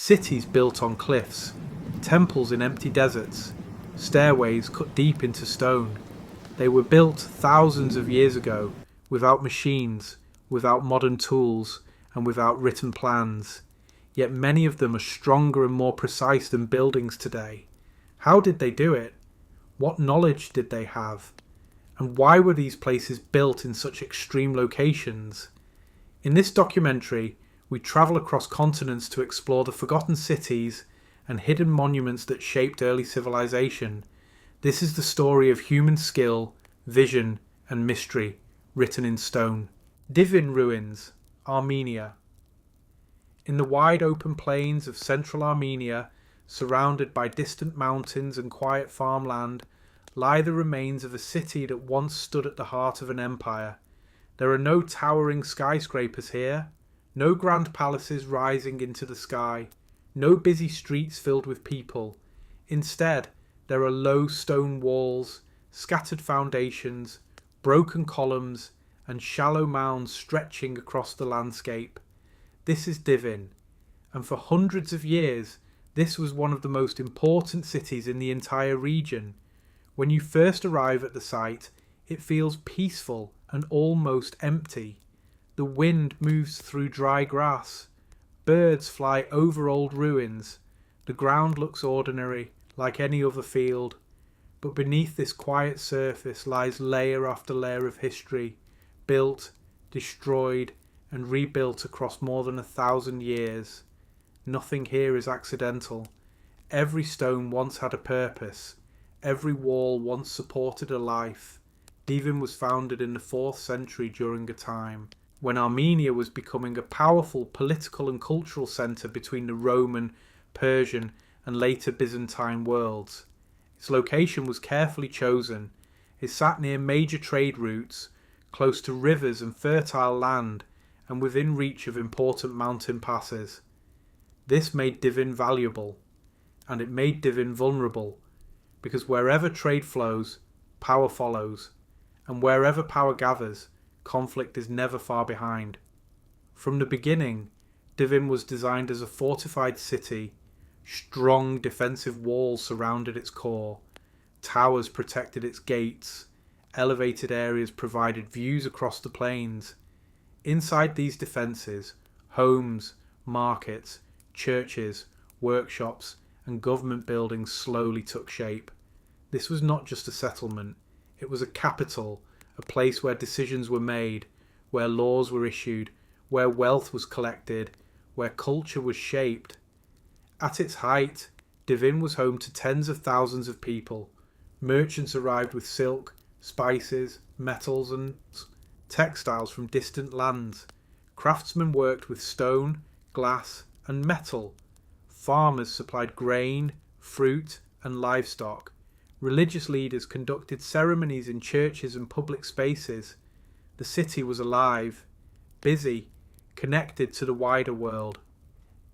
Cities built on cliffs, temples in empty deserts, stairways cut deep into stone. They were built thousands of years ago, without machines, without modern tools, and without written plans. Yet many of them are stronger and more precise than buildings today. How did they do it? What knowledge did they have? And why were these places built in such extreme locations? In this documentary, we travel across continents to explore the forgotten cities and hidden monuments that shaped early civilization. This is the story of human skill, vision, and mystery, written in stone. Divin ruins, Armenia. In the wide open plains of central Armenia, surrounded by distant mountains and quiet farmland, lie the remains of a city that once stood at the heart of an empire. There are no towering skyscrapers here, no grand palaces rising into the sky, no busy streets filled with people. Instead, there are low stone walls, scattered foundations, broken columns, and shallow mounds stretching across the landscape. This is Divin, and for hundreds of years, this was one of the most important cities in the entire region. When you first arrive at the site, it feels peaceful and almost empty. The wind moves through dry grass. Birds fly over old ruins. The ground looks ordinary, like any other field. But beneath this quiet surface lies layer after layer of history, built, destroyed, and rebuilt across more than 1,000 years. Nothing here is accidental. Every stone once had a purpose. Every wall once supported a life. Divin was founded in the 4th century during a time when Armenia was becoming a powerful political and cultural centre between the Roman, Persian, and later Byzantine worlds. Its location was carefully chosen. It sat near major trade routes, close to rivers and fertile land, and within reach of important mountain passes. This made Divin valuable, and it made Divin vulnerable, because wherever trade flows, power follows, and wherever power gathers, conflict is never far behind. From the beginning, Divin was designed as a fortified city. Strong defensive walls surrounded its core, towers protected its gates, elevated areas provided views across the plains. Inside these defences, homes, markets, churches, workshops, and government buildings slowly took shape. This was not just a settlement, it was a capital, a place where decisions were made, where laws were issued, where wealth was collected, where culture was shaped. At its height, Divin was home to tens of thousands of people. Merchants arrived with silk, spices, metals, and textiles from distant lands. Craftsmen worked with stone, glass, and metal. Farmers supplied grain, fruit, and livestock. Religious leaders conducted ceremonies in churches and public spaces. The city was alive, busy, connected to the wider world.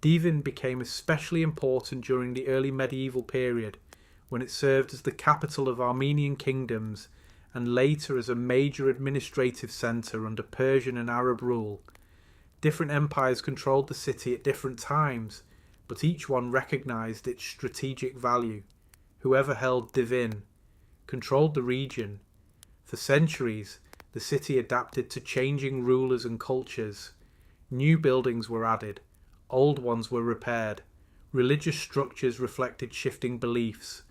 Divin became especially important during the early medieval period, when it served as the capital of Armenian kingdoms and later as a major administrative centre under Persian and Arab rule. Different empires controlled the city at different times, but each one recognised its strategic value. Whoever held Divin controlled the region. For centuries, the city adapted to changing rulers and cultures. New buildings were added, old ones were repaired. Religious structures reflected shifting beliefs.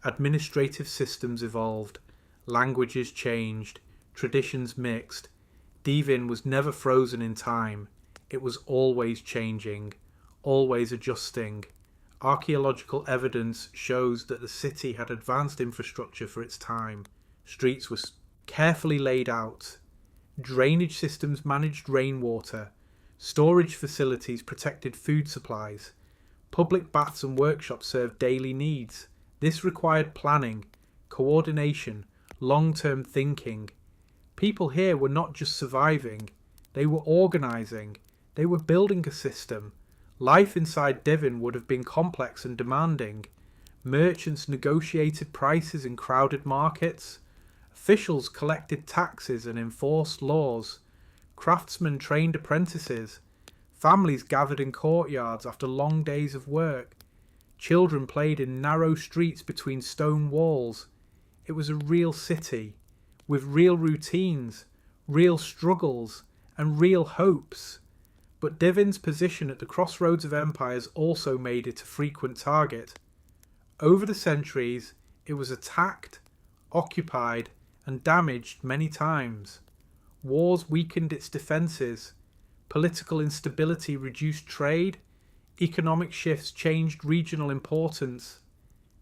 Administrative systems evolved. Languages changed. Traditions mixed. Divin was never frozen in time. It was always changing, always adjusting. Archaeological evidence shows that the city had advanced infrastructure for its time. Streets were carefully laid out. Drainage systems managed rainwater. Storage facilities protected food supplies. Public baths and workshops served daily needs. This required planning, coordination, long-term thinking. People here were not just surviving, they were organising, they were building a system. Life inside Divin would have been complex and demanding. Merchants negotiated prices in crowded markets. Officials collected taxes and enforced laws. Craftsmen trained apprentices. Families gathered in courtyards after long days of work. Children played in narrow streets between stone walls. It was a real city, with real routines, real struggles, and real hopes. But Divin's position at the crossroads of empires also made it a frequent target. Over the centuries, it was attacked, occupied, and damaged many times. Wars weakened its defences. Political instability reduced trade. Economic shifts changed regional importance.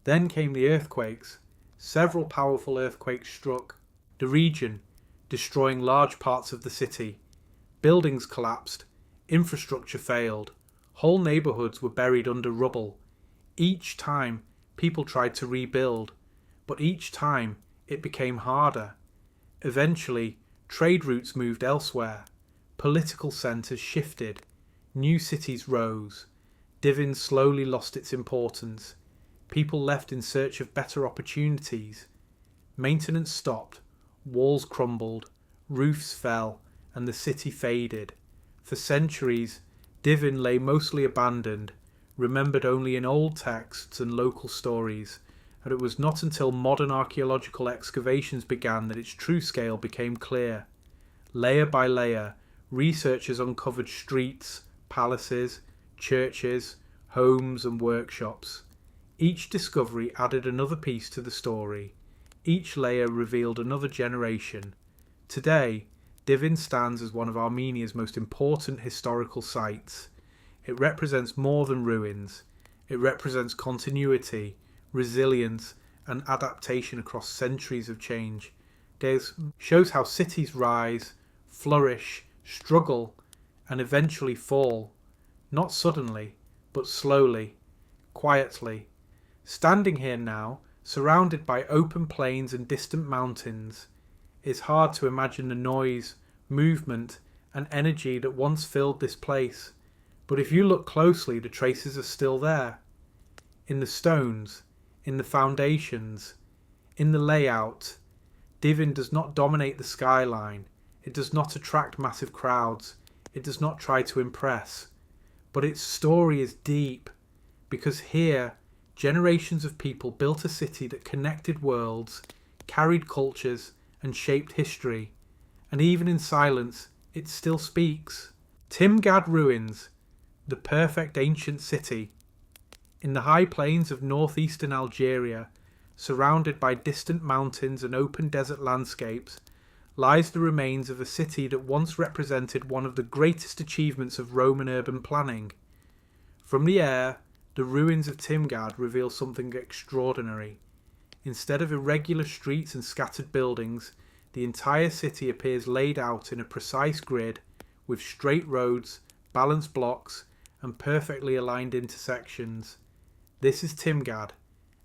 Then came the earthquakes. Several powerful earthquakes struck the region, destroying large parts of the city. Buildings collapsed. Infrastructure failed. Whole neighbourhoods were buried under rubble. Each time, people tried to rebuild, but each time it became harder. Eventually, trade routes moved elsewhere. Political centres shifted. New cities rose. Divin slowly lost its importance. People left in search of better opportunities. Maintenance stopped. Walls crumbled. Roofs fell, and the city faded. For centuries, Divin lay mostly abandoned, remembered only in old texts and local stories, and it was not until modern archaeological excavations began that its true scale became clear. Layer by layer, researchers uncovered streets, palaces, churches, homes and workshops. Each discovery added another piece to the story. Each layer revealed another generation. Today, Divin stands as one of Armenia's most important historical sites. It represents more than ruins. It represents continuity, resilience, and adaptation across centuries of change. It shows how cities rise, flourish, struggle, and eventually fall. Not suddenly, but slowly, quietly. Standing here now, surrounded by open plains and distant mountains, it's hard to imagine the noise, movement, and energy that once filled this place. But if you look closely, the traces are still there. In the stones, in the foundations, in the layout. Divin does not dominate the skyline. It does not attract massive crowds. It does not try to impress. But its story is deep, because here, generations of people built a city that connected worlds, carried cultures, and shaped history. And even in silence, it still speaks. Timgad ruins, the perfect ancient city. In the high plains of northeastern Algeria, surrounded by distant mountains and open desert landscapes, lies the remains of a city that once represented one of the greatest achievements of Roman urban planning. From the air, the ruins of Timgad reveal something extraordinary. Instead of irregular streets and scattered buildings, the entire city appears laid out in a precise grid, with straight roads, balanced blocks, and perfectly aligned intersections. This is Timgad,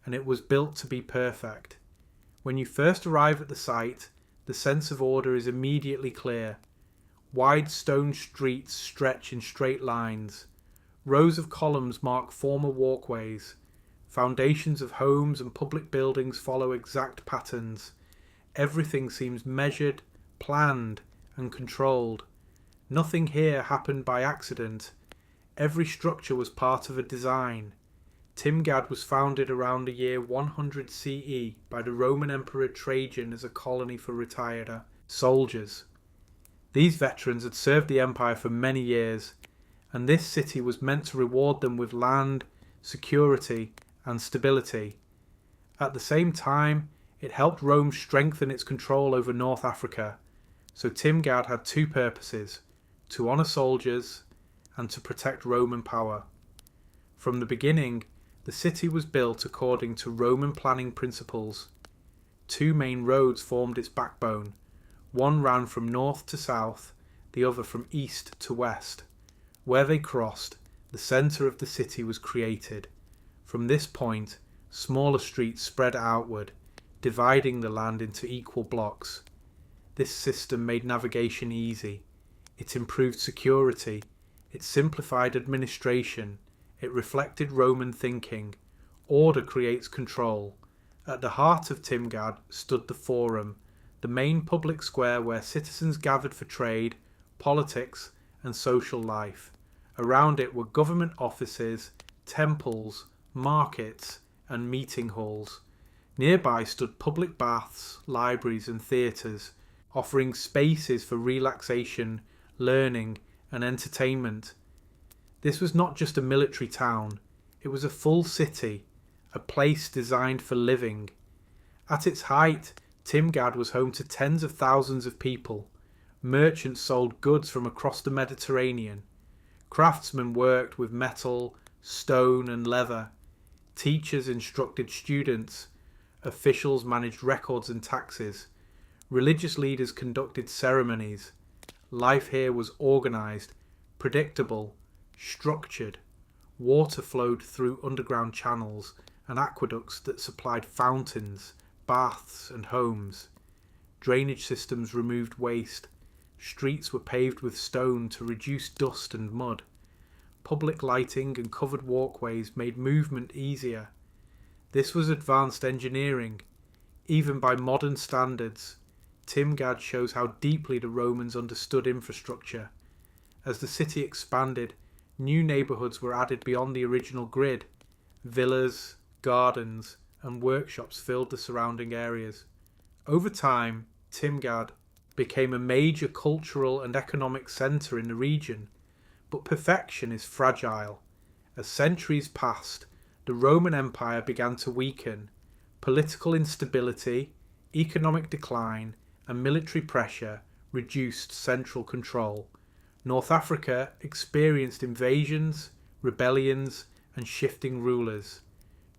and it was built to be perfect. When you first arrive at the site, the sense of order is immediately clear. Wide stone streets stretch in straight lines. Rows of columns mark former walkways. Foundations of homes and public buildings follow exact patterns. Everything seems measured, planned, and controlled. Nothing here happened by accident. Every structure was part of a design. Timgad was founded around the year 100 CE by the Roman Emperor Trajan as a colony for retired soldiers. These veterans had served the empire for many years, and this city was meant to reward them with land, security, and stability. At the same time, it helped Rome strengthen its control over North Africa. So Timgad had two purposes: to honour soldiers and to protect Roman power. From the beginning, the city was built according to Roman planning principles. Two main roads formed its backbone. One ran from north to south, the other from east to west. Where they crossed, the centre of the city was created. From this point, smaller streets spread outward, dividing the land into equal blocks. This system made navigation easy. It improved security. It simplified administration. It reflected Roman thinking. Order creates control. At the heart of Timgad stood the Forum, the main public square where citizens gathered for trade, politics, and social life. Around it were government offices, temples, markets, and meeting halls. Nearby stood public baths, libraries, and theatres, offering spaces for relaxation, learning, and entertainment. This was not just a military town, it was a full city, a place designed for living. At its height, Timgad was home to tens of thousands of people. Merchants sold goods from across the Mediterranean. Craftsmen worked with metal, stone, and leather. Teachers instructed students. Officials managed records and taxes. Religious leaders conducted ceremonies. Life here was organised, predictable, structured. Water flowed through underground channels and aqueducts that supplied fountains, baths, and homes. Drainage systems removed waste. Streets were paved with stone to reduce dust and mud. Public lighting and covered walkways made movement easier. This was advanced engineering. Even by modern standards, Timgad shows how deeply the Romans understood infrastructure. As the city expanded, new neighbourhoods were added beyond the original grid. Villas, gardens, and workshops filled the surrounding areas. Over time, Timgad became a major cultural and economic centre in the region. But perfection is fragile. As centuries passed, the Roman Empire began to weaken. Political instability, economic decline, and military pressure reduced central control. North Africa experienced invasions, rebellions, and shifting rulers.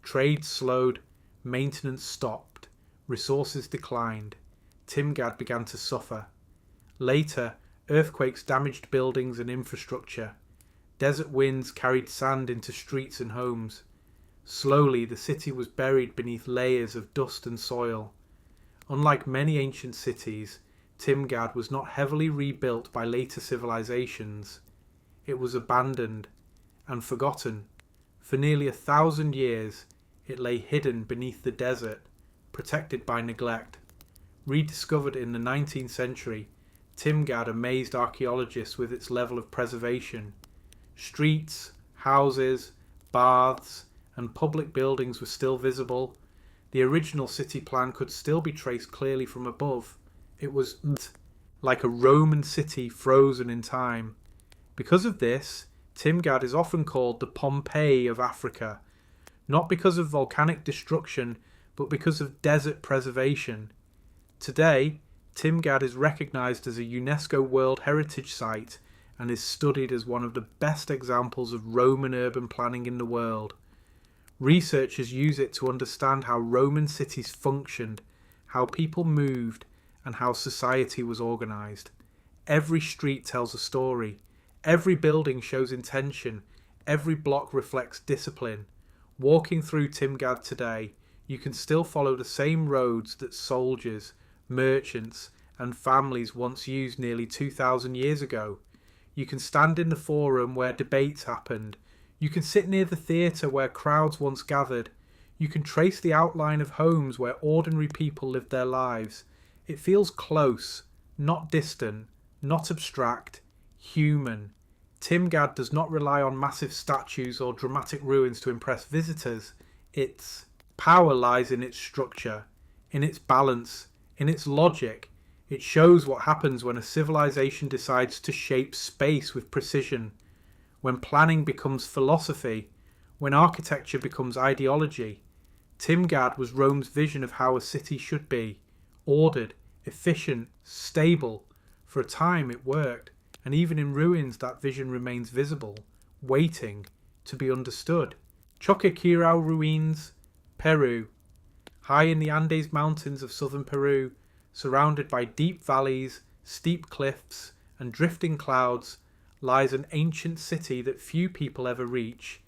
Trade slowed, maintenance stopped, resources declined. Timgad began to suffer. Later, earthquakes damaged buildings and infrastructure. Desert winds carried sand into streets and homes. Slowly, the city was buried beneath layers of dust and soil. Unlike many ancient cities, Timgad was not heavily rebuilt by later civilizations. It was abandoned and forgotten. For nearly 1,000 years, it lay hidden beneath the desert, protected by neglect. Rediscovered in the 19th century, Timgad amazed archaeologists with its level of preservation. Streets, houses, baths, and public buildings were still visible. The original city plan could still be traced clearly from above. It was like a Roman city frozen in time. Because of this, Timgad is often called the Pompeii of Africa, not because of volcanic destruction, but because of desert preservation. Today, Timgad is recognised as a UNESCO World Heritage Site and is studied as one of the best examples of Roman urban planning in the world. Researchers use it to understand how Roman cities functioned, how people moved, and how society was organised. Every street tells a story. Every building shows intention. Every block reflects discipline. Walking through Timgad today, you can still follow the same roads that soldiers, merchants, and families once used nearly 2,000 years ago. You can stand in the forum where debates happened. You can sit near the theatre where crowds once gathered. You can trace the outline of homes where ordinary people lived their lives. It feels close, not distant, not abstract, human. Timgad does not rely on massive statues or dramatic ruins to impress visitors. Its power lies in its structure, in its balance, in its logic. It shows what happens when a civilization decides to shape space with precision, when planning becomes philosophy, when architecture becomes ideology. Timgad was Rome's vision of how a city should be: ordered, efficient, stable. For a time it worked, and even in ruins that vision remains visible, waiting to be understood. Choqquequirao ruins, Peru. High in the Andes Mountains of southern Peru, surrounded by deep valleys, steep cliffs, and drifting clouds, lies an ancient city that few people ever reach.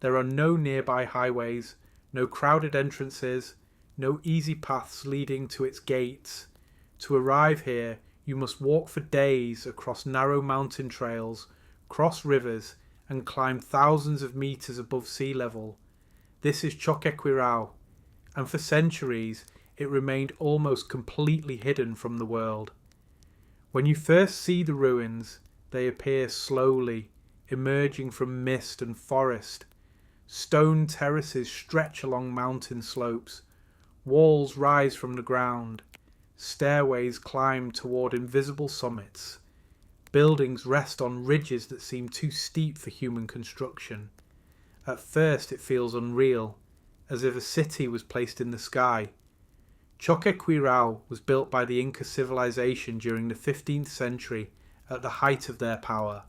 There are no nearby highways, no crowded entrances, no easy paths leading to its gates. To arrive here, you must walk for days across narrow mountain trails, cross rivers, and climb thousands of meters above sea level. This is Choqquequirao, and for centuries it remained almost completely hidden from the world. When you first see the ruins, they appear slowly, emerging from mist and forest. Stone terraces stretch along mountain slopes. Walls rise from the ground. Stairways climb toward invisible summits. Buildings rest on ridges that seem too steep for human construction. At first it feels unreal, as if a city was placed in the sky. Choqquequirao was built by the Inca civilization during the 15th century at the height of their power.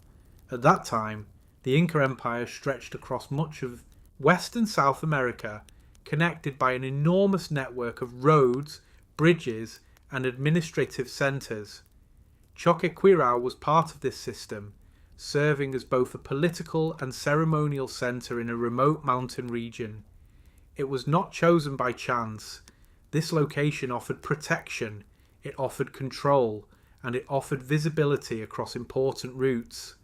At that time, the Inca Empire stretched across much of West and South America, connected by an enormous network of roads, bridges, and administrative centres. Choqquequirao was part of this system, serving as both a political and ceremonial centre in a remote mountain region. It was not chosen by chance. This location offered protection, it offered control, and it offered visibility across important routes.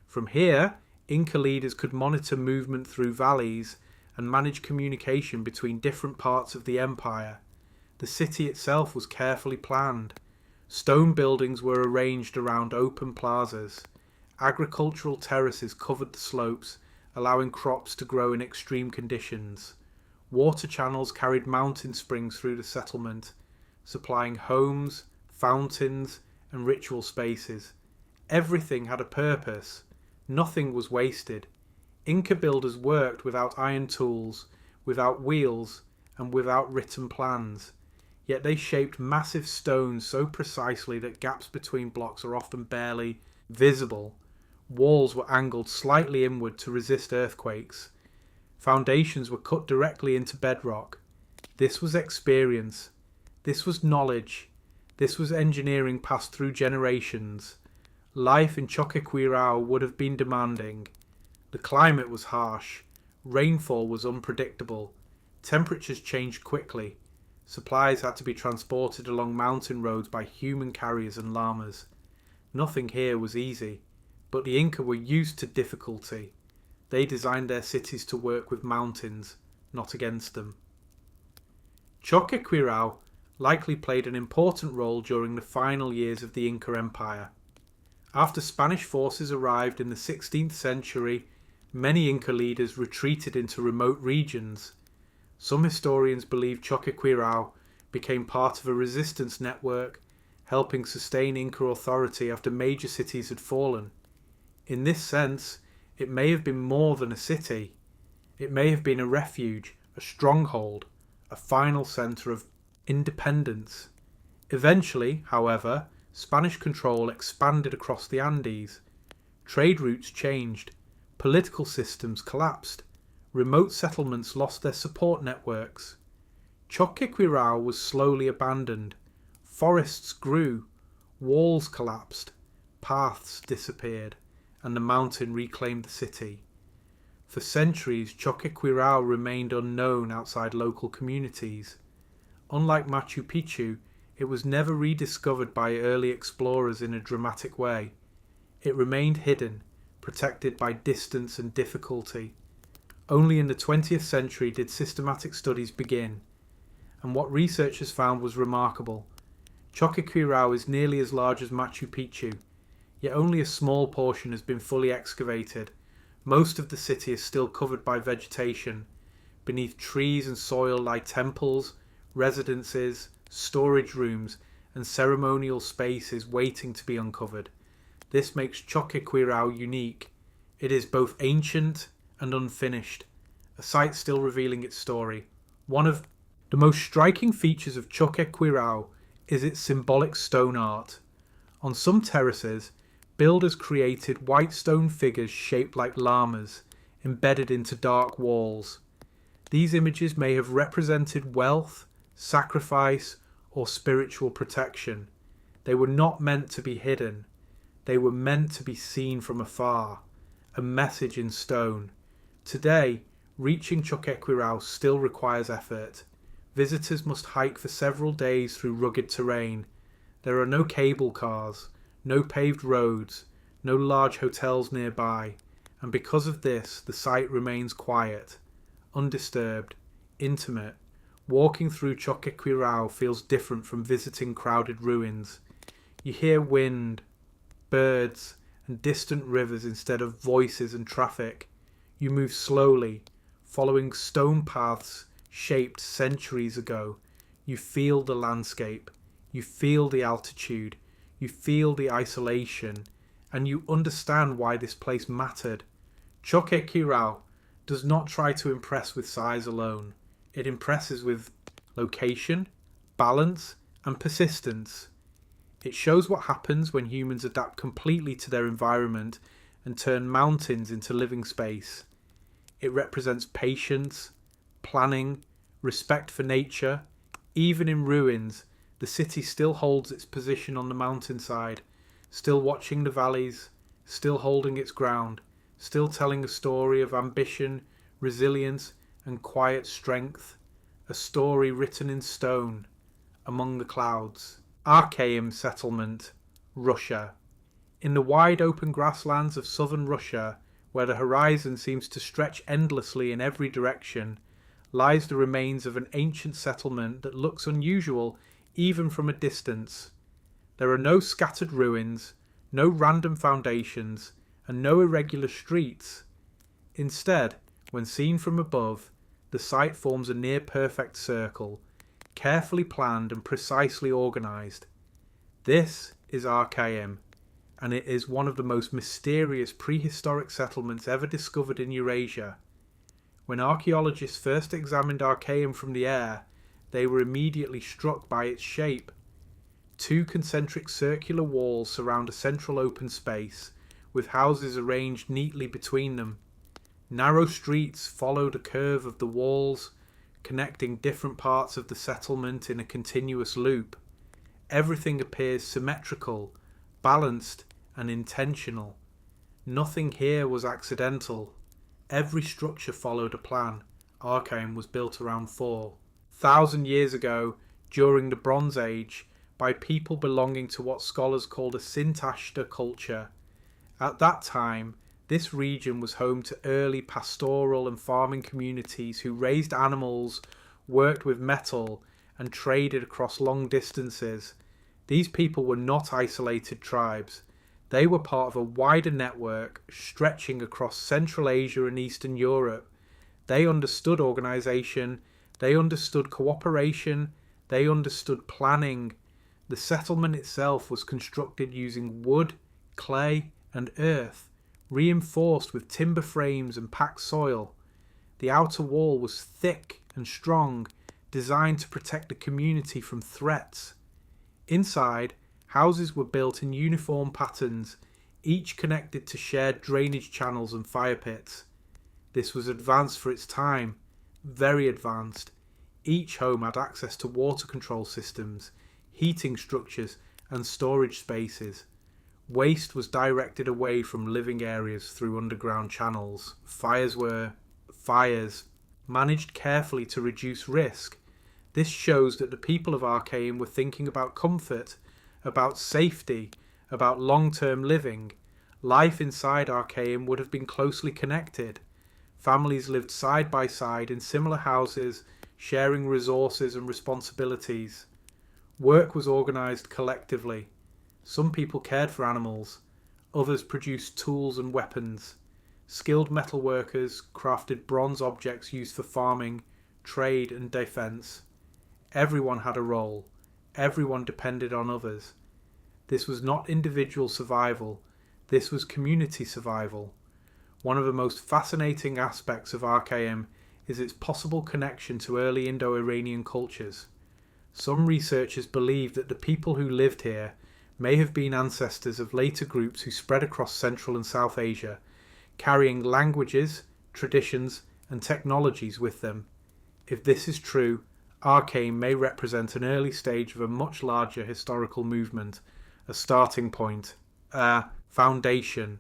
From here, Inca leaders could monitor movement through valleys and manage communication between different parts of the empire. The city itself was carefully planned. Stone buildings were arranged around open plazas. Agricultural terraces covered the slopes, allowing crops to grow in extreme conditions. Water channels carried mountain springs through the settlement, supplying homes, fountains, and ritual spaces. Everything had a purpose. Nothing was wasted. Inca builders worked without iron tools, without wheels, and without written plans. Yet they shaped massive stones so precisely that gaps between blocks are often barely visible. Walls were angled slightly inward to resist earthquakes. Foundations were cut directly into bedrock. This was experience. This was knowledge. This was engineering passed through generations. Life in Choqquequirao would have been demanding. The climate was harsh. Rainfall was unpredictable. Temperatures changed quickly. Supplies had to be transported along mountain roads by human carriers and llamas. Nothing here was easy, but the Inca were used to difficulty. They designed their cities to work with mountains, not against them. Choqquequirao likely played an important role during the final years of the Inca Empire. After Spanish forces arrived in the 16th century, many Inca leaders retreated into remote regions. Some historians believe Choqquequirao became part of a resistance network, helping sustain Inca authority after major cities had fallen. In this sense, it may have been more than a city. It may have been a refuge, a stronghold, a final centre of independence. Eventually, however, Spanish control expanded across the Andes. Trade routes changed. Political systems collapsed. Remote settlements lost their support networks. Choqquequirao was slowly abandoned. Forests grew. Walls collapsed. Paths disappeared, and the mountain reclaimed the city. For centuries, Choqquequirao remained unknown outside local communities. Unlike Machu Picchu, it was never rediscovered by early explorers in a dramatic way. It remained hidden, protected by distance and difficulty. Only in the 20th century did systematic studies begin, and what researchers found was remarkable. Choqquequirao is nearly as large as Machu Picchu, yet only a small portion has been fully excavated. Most of the city is still covered by vegetation. Beneath trees and soil lie temples, residences, storage rooms, and ceremonial spaces waiting to be uncovered. This makes Choqquequirao unique. It is both ancient and unfinished, a site still revealing its story. One of the most striking features of Choqquequirao is its symbolic stone art. On some terraces, builders created white stone figures shaped like llamas, embedded into dark walls. These images may have represented wealth, sacrifice, or spiritual protection. They were not meant to be hidden. They were meant to be seen from afar, a message in stone. Today, reaching Choqquequirao still requires effort. Visitors must hike for several days through rugged terrain. There are no cable cars, no paved roads, no large hotels nearby, and because of this, the site remains quiet, undisturbed, intimate. Walking through Choqquequirao feels different from visiting crowded ruins. You hear wind, birds, and distant rivers instead of voices and traffic. You move slowly, following stone paths shaped centuries ago. You feel the landscape, you feel the altitude, you feel the isolation, and you understand why this place mattered. Choqquequirao does not try to impress with size alone. It impresses with location, balance, and persistence. It shows what happens when humans adapt completely to their environment and turn mountains into living space. It represents patience, planning, respect for nature. Even in ruins, the city still holds its position on the mountainside, still watching the valleys, still holding its ground, still telling a story of ambition, resilience, and quiet strength. A story written in stone, among the clouds. Archaeum settlement, Russia. In the wide open grasslands of southern Russia, where the horizon seems to stretch endlessly in every direction, lies the remains of an ancient settlement that looks unusual even from a distance. There are no scattered ruins, no random foundations, and no irregular streets. Instead, when seen from above, the site forms a near-perfect circle, carefully planned and precisely organised. This is Archaeum, and it is one of the most mysterious prehistoric settlements ever discovered in Eurasia. When archaeologists first examined Archaeum from the air, they were immediately struck by its shape. Two concentric circular walls surround a central open space, with houses arranged neatly between them. Narrow streets follow the curve of the walls, connecting different parts of the settlement in a continuous loop. Everything appears symmetrical, balanced, and intentional. Nothing here was accidental. Every structure followed a plan. Archaeum was built around 4,000 years ago, during the Bronze Age, by people belonging to what scholars called a Sintashta culture. At that time, this region was home to early pastoral and farming communities who raised animals, worked with metal, and traded across long distances. These people were not isolated tribes. They were part of a wider network stretching across Central Asia and Eastern Europe. They understood organisation, they understood cooperation, they understood planning. The settlement itself was constructed using wood, clay, and earth, reinforced with timber frames and packed soil. The outer wall was thick and strong, designed to protect the community from threats. Inside, houses were built in uniform patterns, each connected to shared drainage channels and fire pits. This was advanced for its time, very advanced. Each home had access to water control systems, heating structures, and storage spaces. Waste was directed away from living areas through underground channels. Fires were managed carefully to reduce risk. This shows that the people of Archaeum were thinking about comfort, about safety, about long-term living. Life inside Archaeum would have been closely connected. Families lived side by side in similar houses, sharing resources and responsibilities. Work was organised collectively. Some people cared for animals, others produced tools and weapons. Skilled metal workers crafted bronze objects used for farming, trade, and defence. Everyone had a role. Everyone depended on others. This was not individual survival. This was community survival. One of the most fascinating aspects of Archaeum is its possible connection to early Indo-Iranian cultures. Some researchers believe that the people who lived here may have been ancestors of later groups who spread across Central and South Asia, carrying languages, traditions, and technologies with them. If this is true, Archaeum may represent an early stage of a much larger historical movement, a starting point, a foundation,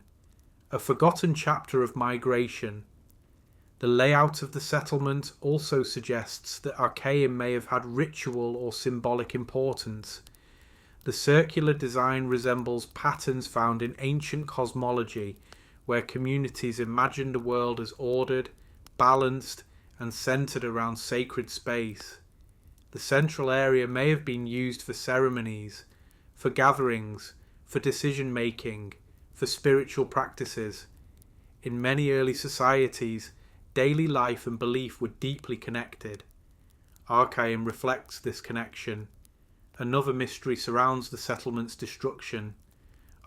a forgotten chapter of migration. The layout of the settlement also suggests that Archaeum may have had ritual or symbolic importance. The circular design resembles patterns found in ancient cosmology, where communities imagined the world as ordered, balanced, and centered around sacred space. The central area may have been used for ceremonies, for gatherings, for decision-making, for spiritual practices. In many early societies, daily life and belief were deeply connected. Archaeum reflects this connection. Another mystery surrounds the settlement's destruction.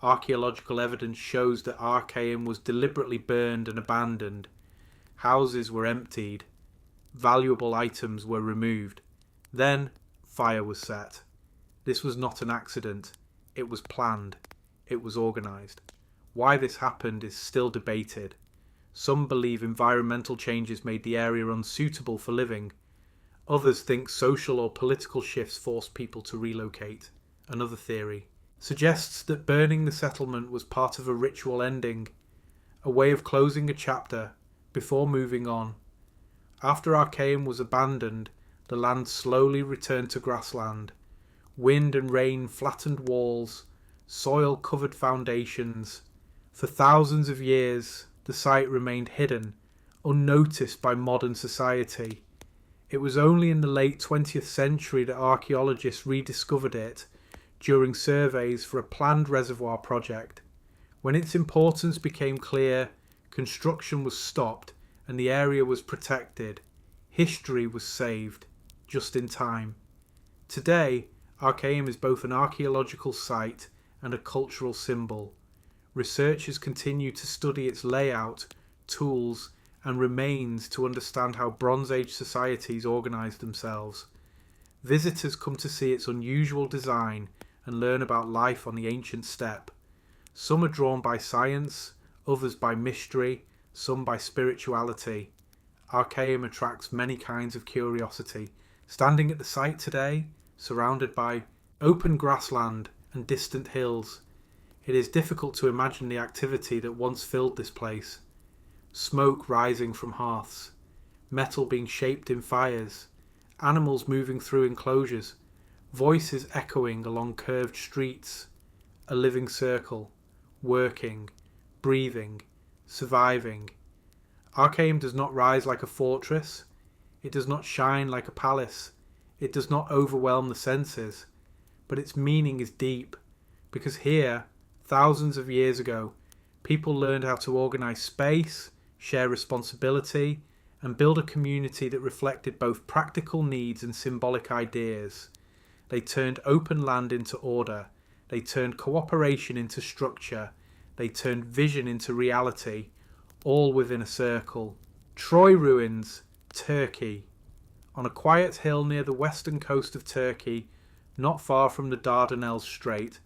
Archaeological evidence shows that Archaeum was deliberately burned and abandoned. Houses were emptied. Valuable items were removed. Then, fire was set. This was not an accident. It was planned. It was organised. Why this happened is still debated. Some believe environmental changes made the area unsuitable for living. Others think social or political shifts forced people to relocate. Another theory suggests that burning the settlement was part of a ritual ending, a way of closing a chapter before moving on. After Archaeum was abandoned, the land slowly returned to grassland. Wind and rain flattened walls, soil covered foundations. For thousands of years, the site remained hidden, unnoticed by modern society. It was only in the late 20th century that archaeologists rediscovered it during surveys for a planned reservoir project. When its importance became clear, construction was stopped and the area was protected. History was saved, just in time. Today, Archaeum is both an archaeological site and a cultural symbol. Researchers continue to study its layout, tools, and remains to understand how Bronze Age societies organised themselves. Visitors come to see its unusual design and learn about life on the ancient steppe. Some are drawn by science, others by mystery, some by spirituality. Archaeum attracts many kinds of curiosity. Standing at the site today, surrounded by open grassland and distant hills, it is difficult to imagine the activity that once filled this place. Smoke rising from hearths, metal being shaped in fires, animals moving through enclosures, voices echoing along curved streets, a living circle, working, breathing, surviving. Archaeum does not rise like a fortress, it does not shine like a palace, it does not overwhelm the senses, but its meaning is deep, because here, thousands of years ago, people learned how to organise space, share responsibility, and build a community that reflected both practical needs and symbolic ideas. They turned open land into order. They turned cooperation into structure. They turned vision into reality, all within a circle. Troy ruins, Turkey. On a quiet hill near the western coast of Turkey, not far from the Dardanelles Strait,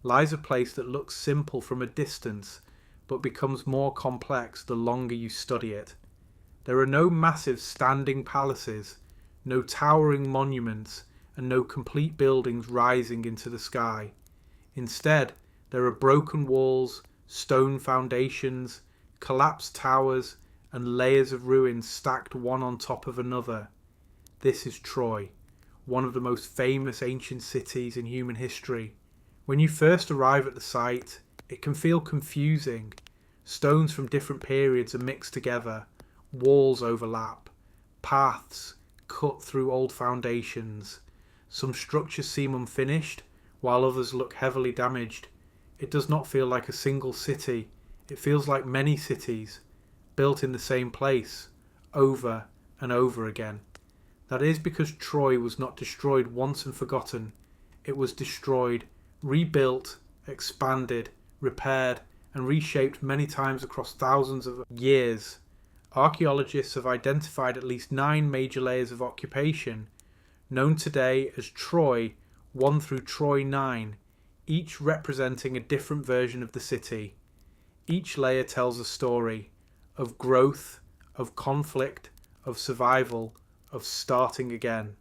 lies a place that looks simple from a distance, but becomes more complex the longer you study it. There are no massive standing palaces, no towering monuments, and no complete buildings rising into the sky. Instead, there are broken walls, stone foundations, collapsed towers, and layers of ruins stacked one on top of another. This is Troy, one of the most famous ancient cities in human history. When you first arrive at the site, it can feel confusing. Stones from different periods are mixed together, walls overlap, paths cut through old foundations. Some structures seem unfinished, while others look heavily damaged. It does not feel like a single city, it feels like many cities, built in the same place, over and over again. That is because Troy was not destroyed once and forgotten. It was destroyed, rebuilt, expanded, repaired, and reshaped many times across thousands of years. Archaeologists have identified at least 9 major layers of occupation, known today as Troy 1 through Troy 9, each representing a different version of the city. Each layer tells a story of growth, of conflict, of survival, of starting again.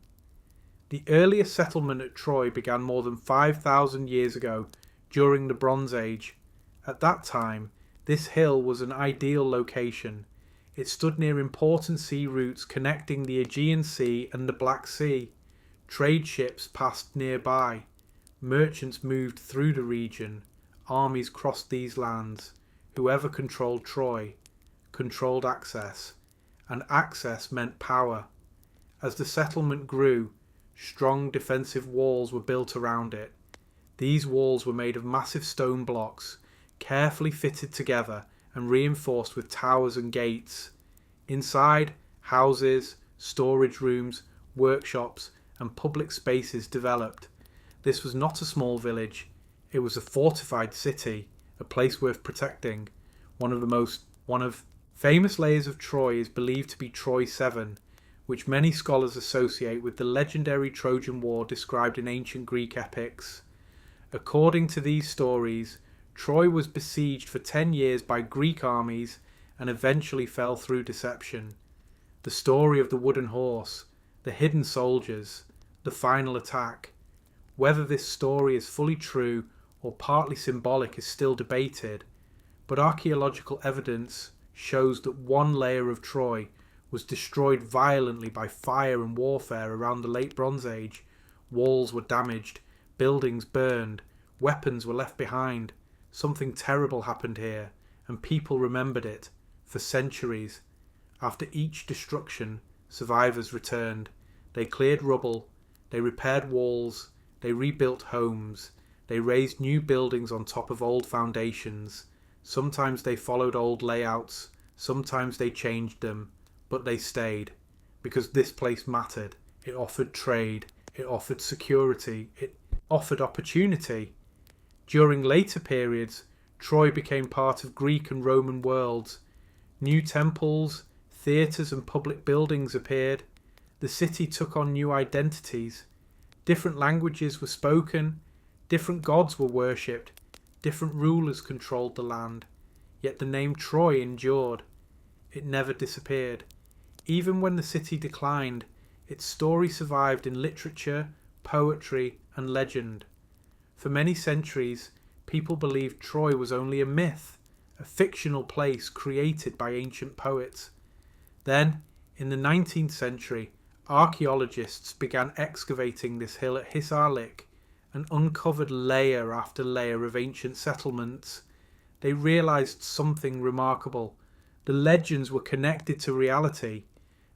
The earliest settlement at Troy began more than 5,000 years ago during the Bronze Age. At that time, this hill was an ideal location. It stood near important sea routes connecting the Aegean Sea and the Black Sea. Trade ships passed nearby. Merchants moved through the region. Armies crossed these lands. Whoever controlled Troy controlled access, and access meant power. As the settlement grew, strong defensive walls were built around it. These walls were made of massive stone blocks, carefully fitted together and reinforced with towers and gates. Inside, houses, storage rooms, workshops, and public spaces developed. This was not a small village. It was a fortified city, a place worth protecting. One of famous layers of Troy is believed to be Troy 7, which many scholars associate with the legendary Trojan War described in ancient Greek epics. According to these stories, Troy was besieged for 10 years by Greek armies and eventually fell through deception. The story of the wooden horse, the hidden soldiers, the final attack. Whether this story is fully true or partly symbolic is still debated, but archaeological evidence shows that one layer of Troy was destroyed violently by fire and warfare around the Late Bronze Age. Walls were damaged, buildings burned, weapons were left behind. Something terrible happened here, and people remembered it for centuries. After each destruction, survivors returned. They cleared rubble, they repaired walls, they rebuilt homes, they raised new buildings on top of old foundations. Sometimes they followed old layouts, sometimes they changed them, but they stayed, because this place mattered. It offered trade, it offered security, it offered opportunity. During later periods, Troy became part of Greek and Roman worlds. New temples, theatres and public buildings appeared. The city took on new identities. Different languages were spoken, different gods were worshipped, different rulers controlled the land. Yet the name Troy endured. It never disappeared. Even when the city declined, its story survived in literature, poetry, and legend. For many centuries, people believed Troy was only a myth, a fictional place created by ancient poets. Then, in the 19th century, archaeologists began excavating this hill at Hisar Lik and uncovered layer after layer of ancient settlements. They realised something remarkable. The legends were connected to reality.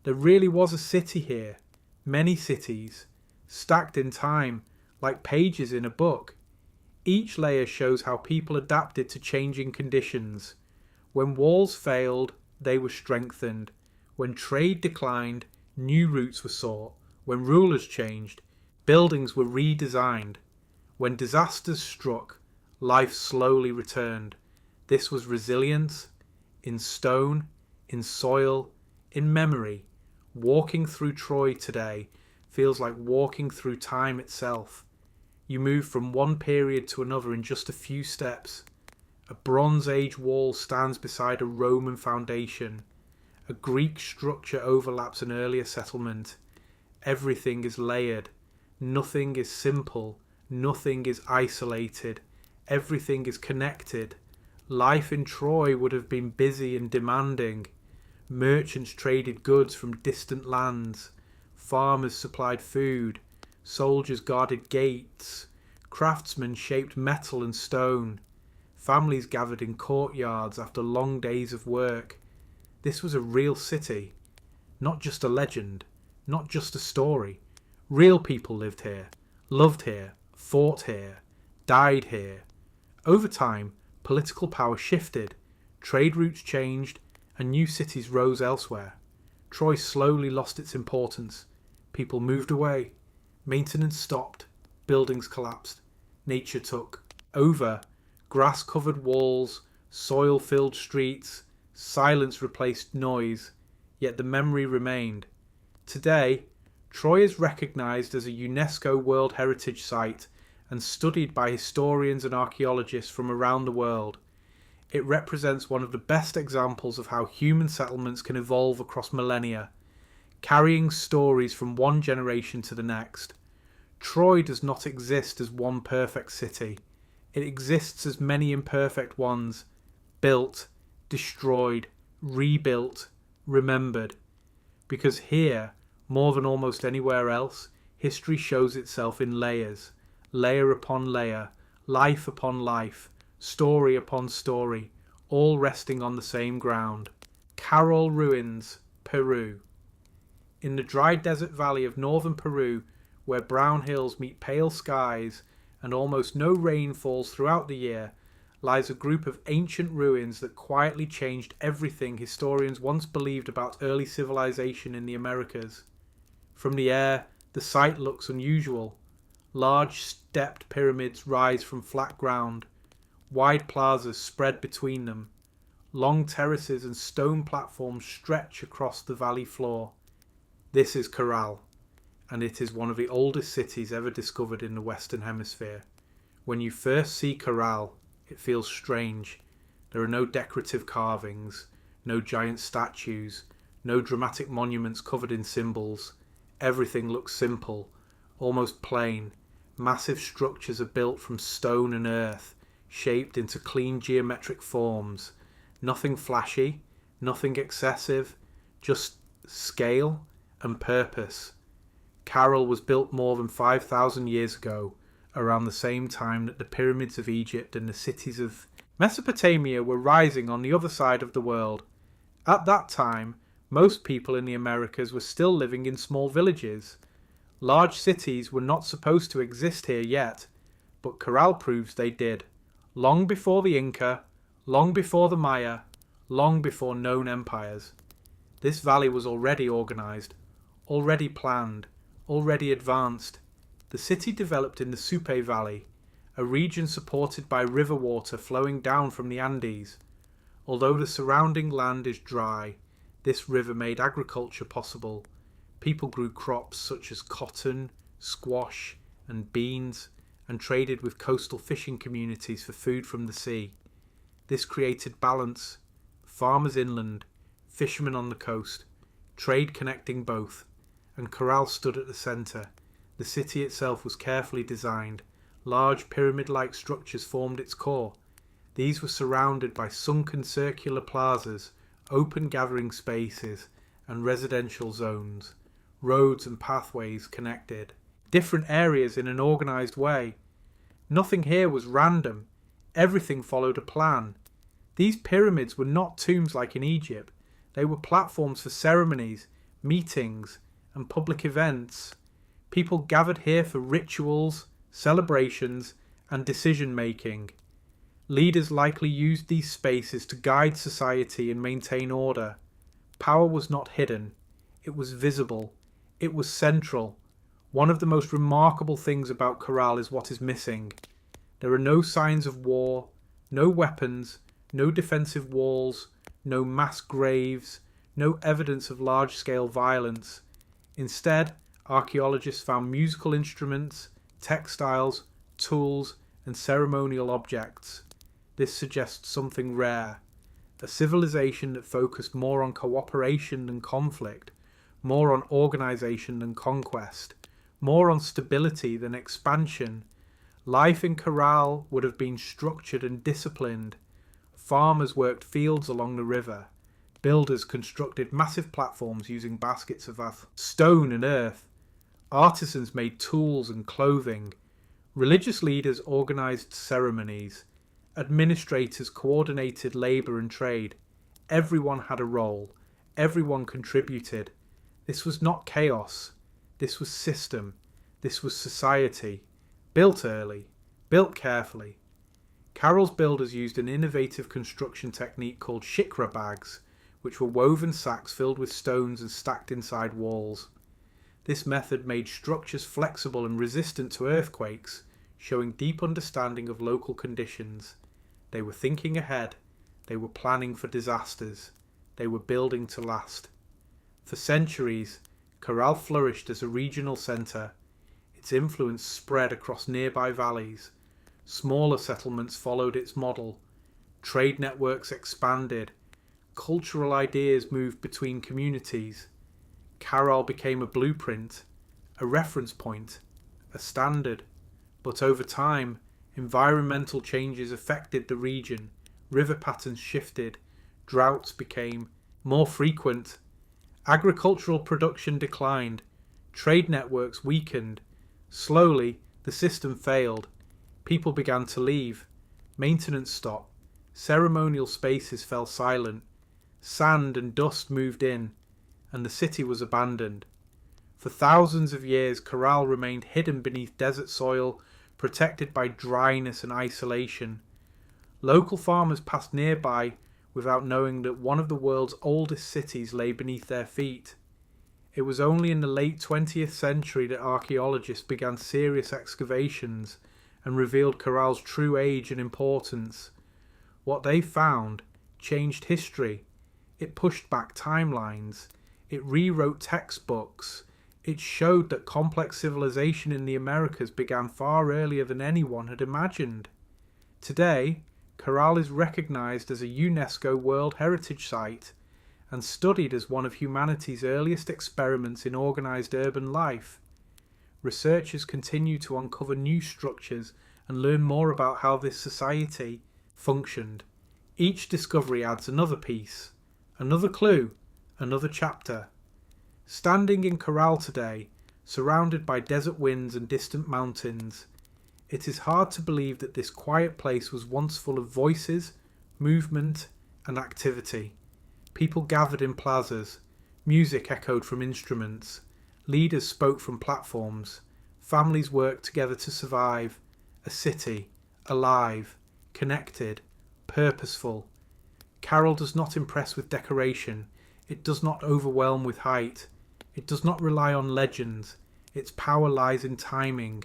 There really was a city here, many cities, stacked in time, like pages in a book. Each layer shows how people adapted to changing conditions. When walls failed, they were strengthened. When trade declined, new routes were sought. When rulers changed, buildings were redesigned. When disasters struck, life slowly returned. This was resilience, in stone, in soil, in memory. Walking through Troy today feels like walking through time itself. You move from one period to another in just a few steps. A Bronze Age wall stands beside a Roman foundation. A Greek structure overlaps an earlier settlement. Everything is layered. Nothing is simple. Nothing is isolated. Everything is connected. Life in Troy would have been busy and demanding. Merchants traded goods from distant lands. Farmers supplied food. Soldiers guarded gates. Craftsmen shaped metal and stone. Families gathered in courtyards after long days of work. This was a real city, not just a legend, not just a story. Real people lived here, loved here, fought here, died here. Over time, political power shifted, trade routes changed, and new cities rose elsewhere. Troy slowly lost its importance. People moved away. Maintenance stopped. Buildings collapsed. Nature took over. Grass-covered walls, soil-filled streets, silence replaced noise, yet the memory remained. Today, Troy is recognised as a UNESCO World Heritage Site and studied by historians and archaeologists from around the world. It represents one of the best examples of how human settlements can evolve across millennia, carrying stories from one generation to the next. Troy does not exist as one perfect city. It exists as many imperfect ones, built, destroyed, rebuilt, remembered. Because here, more than almost anywhere else, history shows itself in layers, layer upon layer, life upon life, story upon story, all resting on the same ground. Carol Ruins, Peru. In the dry desert valley of northern Peru, where brown hills meet pale skies and almost no rain falls throughout the year, lies a group of ancient ruins that quietly changed everything historians once believed about early civilization in the Americas. From the air, the site looks unusual. Large stepped pyramids rise from flat ground. Wide plazas spread between them. Long terraces and stone platforms stretch across the valley floor. This is Corral, and it is one of the oldest cities ever discovered in the Western Hemisphere. When you first see Corral, it feels strange. There are no decorative carvings, no giant statues, no dramatic monuments covered in symbols. Everything looks simple, almost plain. Massive structures are built from stone and earth, shaped into clean geometric forms. Nothing flashy, nothing excessive, just scale and purpose. Caral was built more than 5,000 years ago, around the same time that the pyramids of Egypt and the cities of Mesopotamia were rising on the other side of the world. At that time, most people in the Americas were still living in small villages. Large cities were not supposed to exist here yet, but Corral proves they did. Long before the Inca, long before the Maya, long before known empires. This valley was already organized, already planned, already advanced. The city developed in the Supe Valley, a region supported by river water flowing down from the Andes. Although the surrounding land is dry, this river made agriculture possible. People grew crops such as cotton, squash, and beans, and traded with coastal fishing communities for food from the sea. This created balance: farmers inland, fishermen on the coast, trade connecting both, and Corral stood at the centre. The city itself was carefully designed. Large pyramid-like structures formed its core. These were surrounded by sunken circular plazas, open gathering spaces, and residential zones. Roads and pathways connected different areas in an organised way. Nothing here was random. Everything followed a plan. These pyramids were not tombs like in Egypt. They were platforms for ceremonies, meetings, and public events. People gathered here for rituals, celebrations, and decision-making. Leaders likely used these spaces to guide society and maintain order. Power was not hidden. It was visible. It was central. One of the most remarkable things about Corral is what is missing. There are no signs of war, no weapons, no defensive walls, no mass graves, no evidence of large-scale violence. Instead, archaeologists found musical instruments, textiles, tools, and ceremonial objects. This suggests something rare, a civilization that focused more on cooperation than conflict, more on organisation than conquest, more on stability than expansion. Life in Corral would have been structured and disciplined. Farmers worked fields along the river. Builders constructed massive platforms using baskets of stone and earth. Artisans made tools and clothing. Religious leaders organised ceremonies. Administrators coordinated labour and trade. Everyone had a role. Everyone contributed. This was not chaos. This was system. This was society. Built early. Built carefully. Carroll's builders used an innovative construction technique called shikra bags, which were woven sacks filled with stones and stacked inside walls. This method made structures flexible and resistant to earthquakes, showing deep understanding of local conditions. They were thinking ahead. They were planning for disasters. They were building to last. For centuries, Corral flourished as a regional centre. Its influence spread across nearby valleys. Smaller settlements followed its model. Trade networks expanded. Cultural ideas moved between communities. Corral became a blueprint, a reference point, a standard. But over time, environmental changes affected the region. River patterns shifted. Droughts became more frequent. Agricultural production declined. Trade networks weakened. Slowly, the system failed. People began to leave. Maintenance stopped. Ceremonial spaces fell silent. Sand and dust moved in, and the city was abandoned. For thousands of years, Corral remained hidden beneath desert soil, protected by dryness and isolation. Local farmers passed nearby without knowing that one of the world's oldest cities lay beneath their feet. It was only in the late 20th century that archaeologists began serious excavations and revealed Corral's true age and importance. What they found changed history. It pushed back timelines. It rewrote textbooks. It showed that complex civilization in the Americas began far earlier than anyone had imagined. Today, Corral is recognized as a UNESCO World Heritage Site and studied as one of humanity's earliest experiments in organized urban life. Researchers continue to uncover new structures and learn more about how this society functioned. Each discovery adds another piece, another clue, another chapter. Standing in Corral today, surrounded by desert winds and distant mountains, it is hard to believe that this quiet place was once full of voices, movement, and activity. People gathered in plazas, music echoed from instruments, leaders spoke from platforms, families worked together to survive, a city, alive, connected, purposeful. Carroll does not impress with decoration, it does not overwhelm with height, it does not rely on legends, its power lies in timing,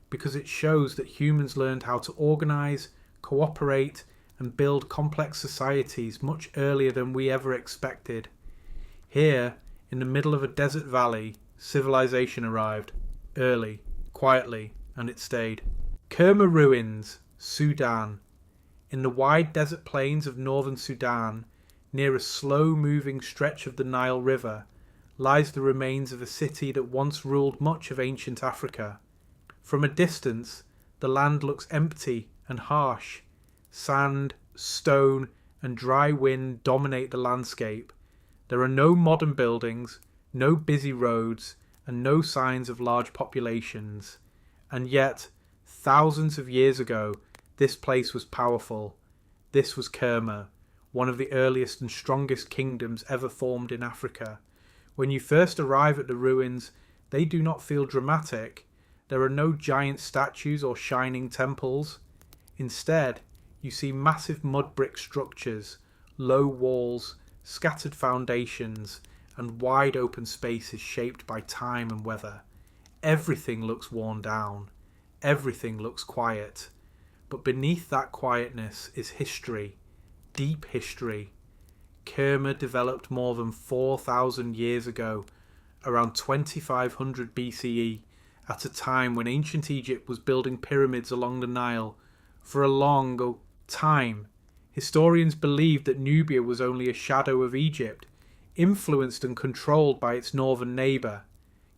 because it shows that humans learned how to organize, cooperate, and build complex societies much earlier than we ever expected. Here, in the middle of a desert valley, civilization arrived, early, quietly, and it stayed. Kerma Ruins, Sudan. In the wide desert plains of northern Sudan, near a slow-moving stretch of the Nile River, lies the remains of a city that once ruled much of ancient Africa. From a distance, the land looks empty and harsh. Sand, stone, and dry wind dominate the landscape. There are no modern buildings, no busy roads, and no signs of large populations. And yet, thousands of years ago, this place was powerful. This was Kerma, one of the earliest and strongest kingdoms ever formed in Africa. When you first arrive at the ruins, they do not feel dramatic. There are no giant statues or shining temples. Instead, you see massive mud brick structures, low walls, scattered foundations, and wide open spaces shaped by time and weather. Everything looks worn down. Everything looks quiet. But beneath that quietness is history, deep history. Kerma developed more than 4,000 years ago, around 2500 BCE, at a time when ancient Egypt was building pyramids along the Nile. For a long time, historians believed that Nubia was only a shadow of Egypt, influenced and controlled by its northern neighbour.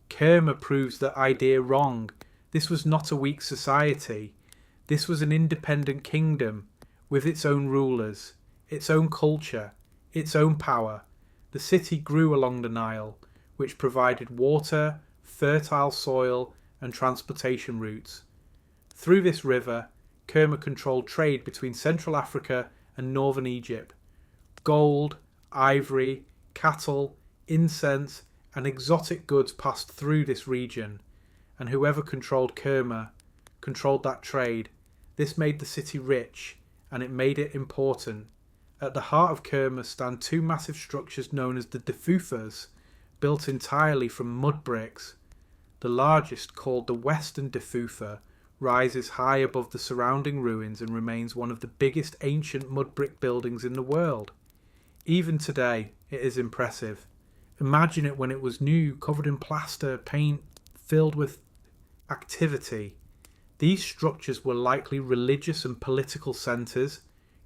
Kerma proves that idea wrong. This was not a weak society. This was an independent kingdom, with its own rulers, its own culture, its own power. The city grew along the Nile, which provided water, fertile soil, and transportation routes. Through this river, Kerma controlled trade between Central Africa and northern Egypt. Gold, ivory, cattle, incense, and exotic goods passed through this region, and whoever controlled Kerma controlled that trade. This made the city rich, and it made it important. At the heart of Kerma stand two massive structures known as the Defufas, built entirely from mud bricks. The largest, called the Western Defufa, rises high above the surrounding ruins and remains one of the biggest ancient mud brick buildings in the world. Even today, it is impressive. Imagine it when it was new, covered in plaster, paint, filled with activity. These structures were likely religious and political centres,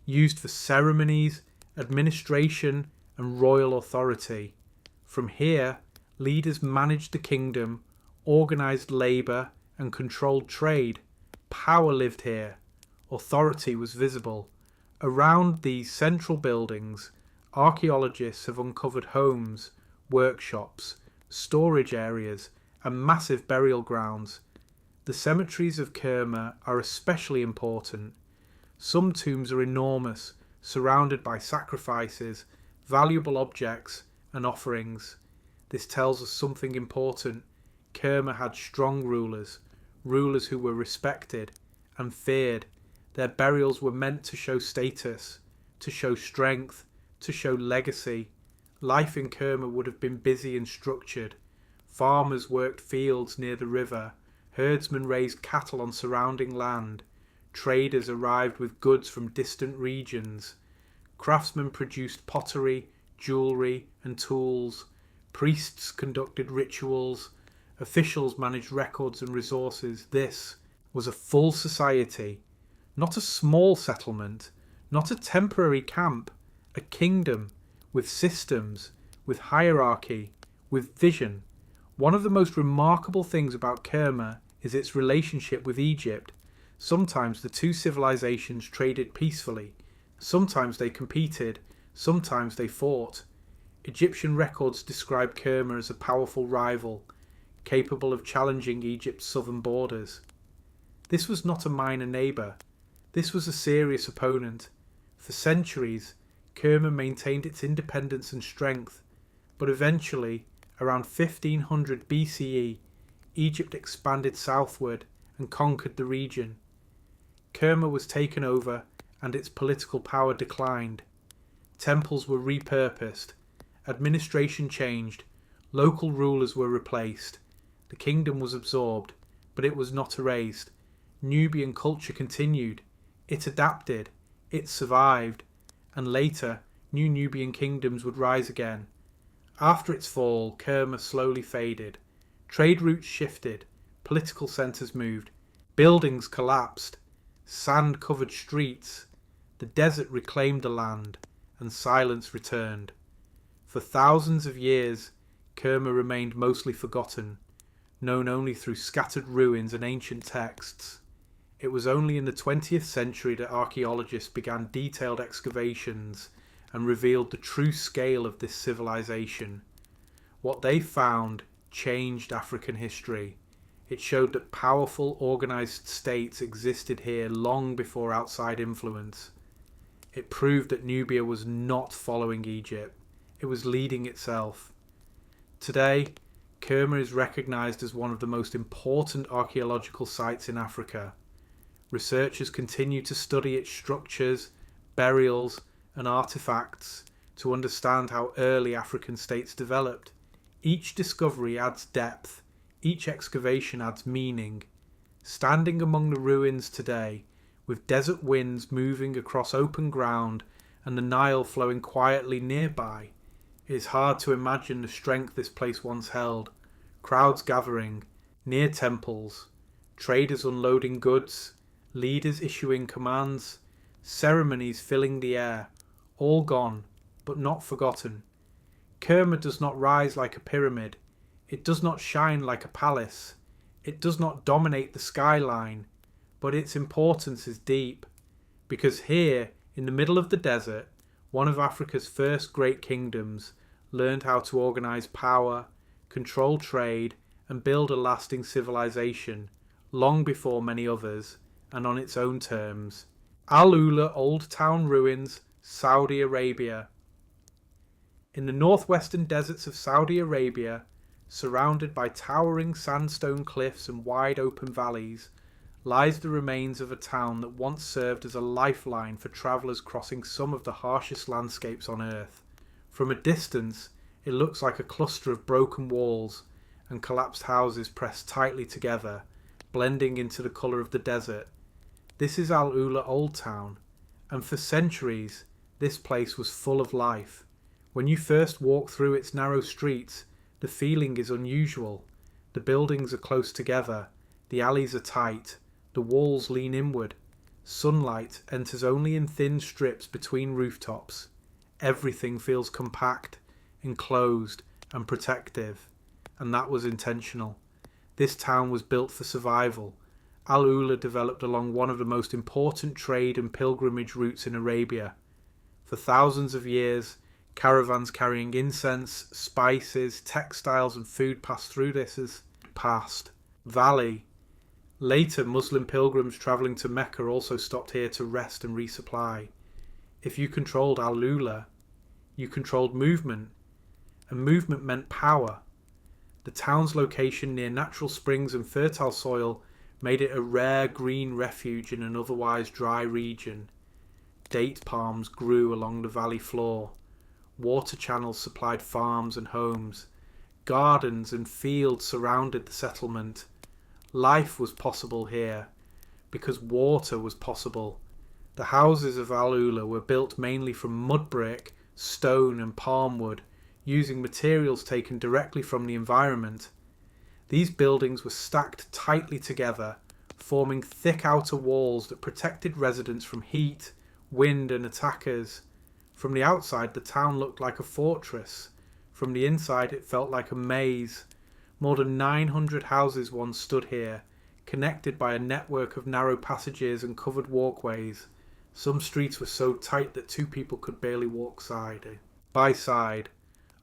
used for ceremonies, administration, and royal authority. From here, leaders managed the kingdom, organised labour, and controlled trade. Power lived here. Authority was visible. Around these central buildings, archaeologists have uncovered homes, workshops, storage areas, and massive burial grounds. The cemeteries of Kerma are especially important. Some tombs are enormous, surrounded by sacrifices, valuable objects, and offerings. This tells us something important. Kerma had strong rulers who were respected and feared. Their burials were meant to show status, to show strength, to show legacy. Life in Kerma would have been busy and structured. Farmers worked fields near the river. Herdsmen raised cattle on surrounding land. Traders arrived with goods from distant regions. Craftsmen produced pottery, jewellery and tools. Priests conducted rituals. Officials managed records and resources. This was a full society, not a small settlement, not a temporary camp, a kingdom with systems, with hierarchy, with vision. One of the most remarkable things about Kerma is its relationship with Egypt. Sometimes the two civilizations traded peacefully. Sometimes they competed. Sometimes they fought. Egyptian records describe Kerma as a powerful rival, capable of challenging Egypt's southern borders. This was not a minor neighbour. This was a serious opponent. For centuries, Kerma maintained its independence and strength, but eventually, around 1500 BCE, Egypt expanded southward and conquered the region. Kerma was taken over and its political power declined. Temples were repurposed, administration changed, local rulers were replaced. The kingdom was absorbed, but it was not erased. Nubian culture continued. It adapted. It survived. And later, new Nubian kingdoms would rise again. After its fall, Kerma slowly faded. Trade routes shifted. Political centres moved. Buildings collapsed. Sand covered streets. The desert reclaimed the land, and silence returned. For thousands of years, Kerma remained mostly forgotten, known only through scattered ruins and ancient texts. It was only in the 20th century that archaeologists began detailed excavations and revealed the true scale of this civilization. What they found changed African history. It showed that powerful, organized states existed here long before outside influence. It proved that Nubia was not following Egypt. It was leading itself. Today, Kerma is recognized as one of the most important archaeological sites in Africa. Researchers continue to study its structures, burials, and artifacts to understand how early African states developed. Each discovery adds depth. Each excavation adds meaning. Standing among the ruins today, with desert winds moving across open ground and the Nile flowing quietly nearby, it is hard to imagine the strength this place once held. Crowds gathering, near temples, traders unloading goods, leaders issuing commands, ceremonies filling the air, all gone, but not forgotten. Kerma does not rise like a pyramid. It does not shine like a palace. It does not dominate the skyline, but its importance is deep, because here, in the middle of the desert, one of Africa's first great kingdoms learned how to organize power, control trade, and build a lasting civilization, long before many others, and on its own terms. Al-Ula Old Town Ruins, Saudi Arabia. In the northwestern deserts of Saudi Arabia, surrounded by towering sandstone cliffs and wide open valleys, lies the remains of a town that once served as a lifeline for travellers crossing some of the harshest landscapes on earth. From a distance, it looks like a cluster of broken walls and collapsed houses pressed tightly together, blending into the colour of the desert. This is Al-Ula Old Town, and for centuries this place was full of life. When you first walk through its narrow streets, the feeling is unusual. The buildings are close together, the alleys are tight, the walls lean inward. Sunlight enters only in thin strips between rooftops. Everything feels compact, enclosed and protective, and that was intentional. This town was built for survival. Al-Ula developed along one of the most important trade and pilgrimage routes in Arabia. For thousands of years, caravans carrying incense, spices, textiles and food passed through this valley. Later, Muslim pilgrims travelling to Mecca also stopped here to rest and resupply. If you controlled Al-Ula, you controlled movement, and movement meant power. The town's location near natural springs and fertile soil made it a rare green refuge in an otherwise dry region. Date palms grew along the valley floor. Water channels supplied farms and homes. Gardens and fields surrounded the settlement. Life was possible here, because water was possible. The houses of Al Ula were built mainly from mud brick, stone and palm wood, using materials taken directly from the environment. These buildings were stacked tightly together, forming thick outer walls that protected residents from heat, wind and attackers. From the outside, the town looked like a fortress. From the inside, it felt like a maze. More than 900 houses once stood here, connected by a network of narrow passages and covered walkways. Some streets were so tight that two people could barely walk side by side.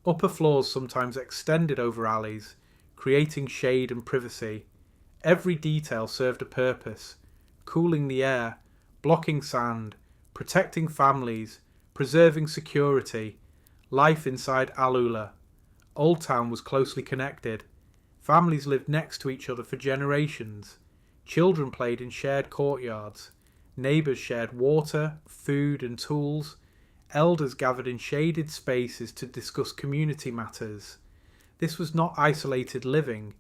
Upper floors sometimes extended over alleys, creating shade and privacy. Every detail served a purpose: cooling the air, blocking sand, protecting families, preserving security. Life inside Al Ula. Old Town was closely connected. Families lived next to each other for generations. Children played in shared courtyards. Neighbours shared water, food and tools. Elders gathered in shaded spaces to discuss community matters. This was not isolated living.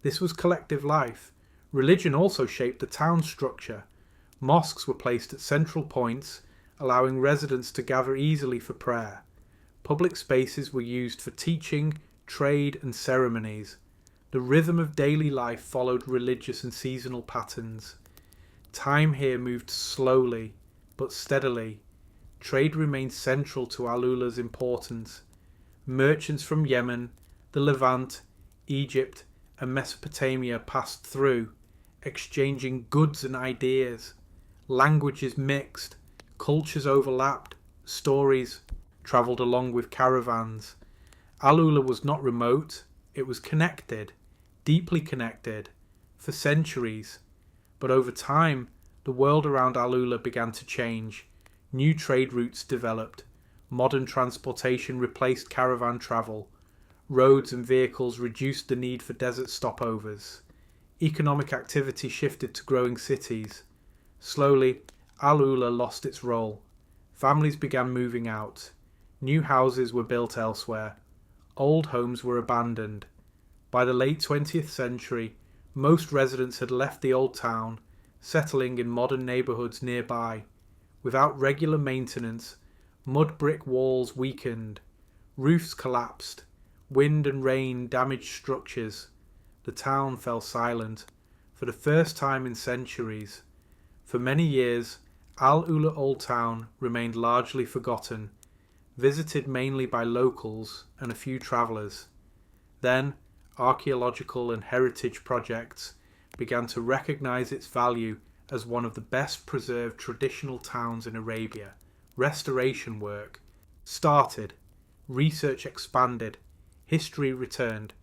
This was collective life. Religion also shaped the town structure. Mosques were placed at central points, allowing residents to gather easily for prayer. Public spaces were used for teaching, trade and ceremonies. The rhythm of daily life followed religious and seasonal patterns. Time here moved slowly, but steadily. Trade remained central to Al Ula's importance. Merchants from Yemen, the Levant, Egypt and Mesopotamia passed through, exchanging goods and ideas. Languages mixed, cultures overlapped, stories travelled along with caravans. Al Ula was not remote, it was connected, deeply connected, for centuries. But over time, the world around Al Ula began to change. New trade routes developed. Modern transportation replaced caravan travel. Roads and vehicles reduced the need for desert stopovers. Economic activity shifted to growing cities. Slowly, Al Ula lost its role. Families began moving out. New houses were built elsewhere. Old homes were abandoned. By the late 20th century, most residents had left the old town, settling in modern neighbourhoods nearby. Without regular maintenance, mud brick walls weakened, roofs collapsed, wind and rain damaged structures. The town fell silent, for the first time in centuries. For many years, Al Ula Old Town remained largely forgotten, visited mainly by locals and a few travellers. Then, archaeological and heritage projects began to recognise its value as one of the best preserved traditional towns in Arabia. Restoration work started, research expanded, history returned.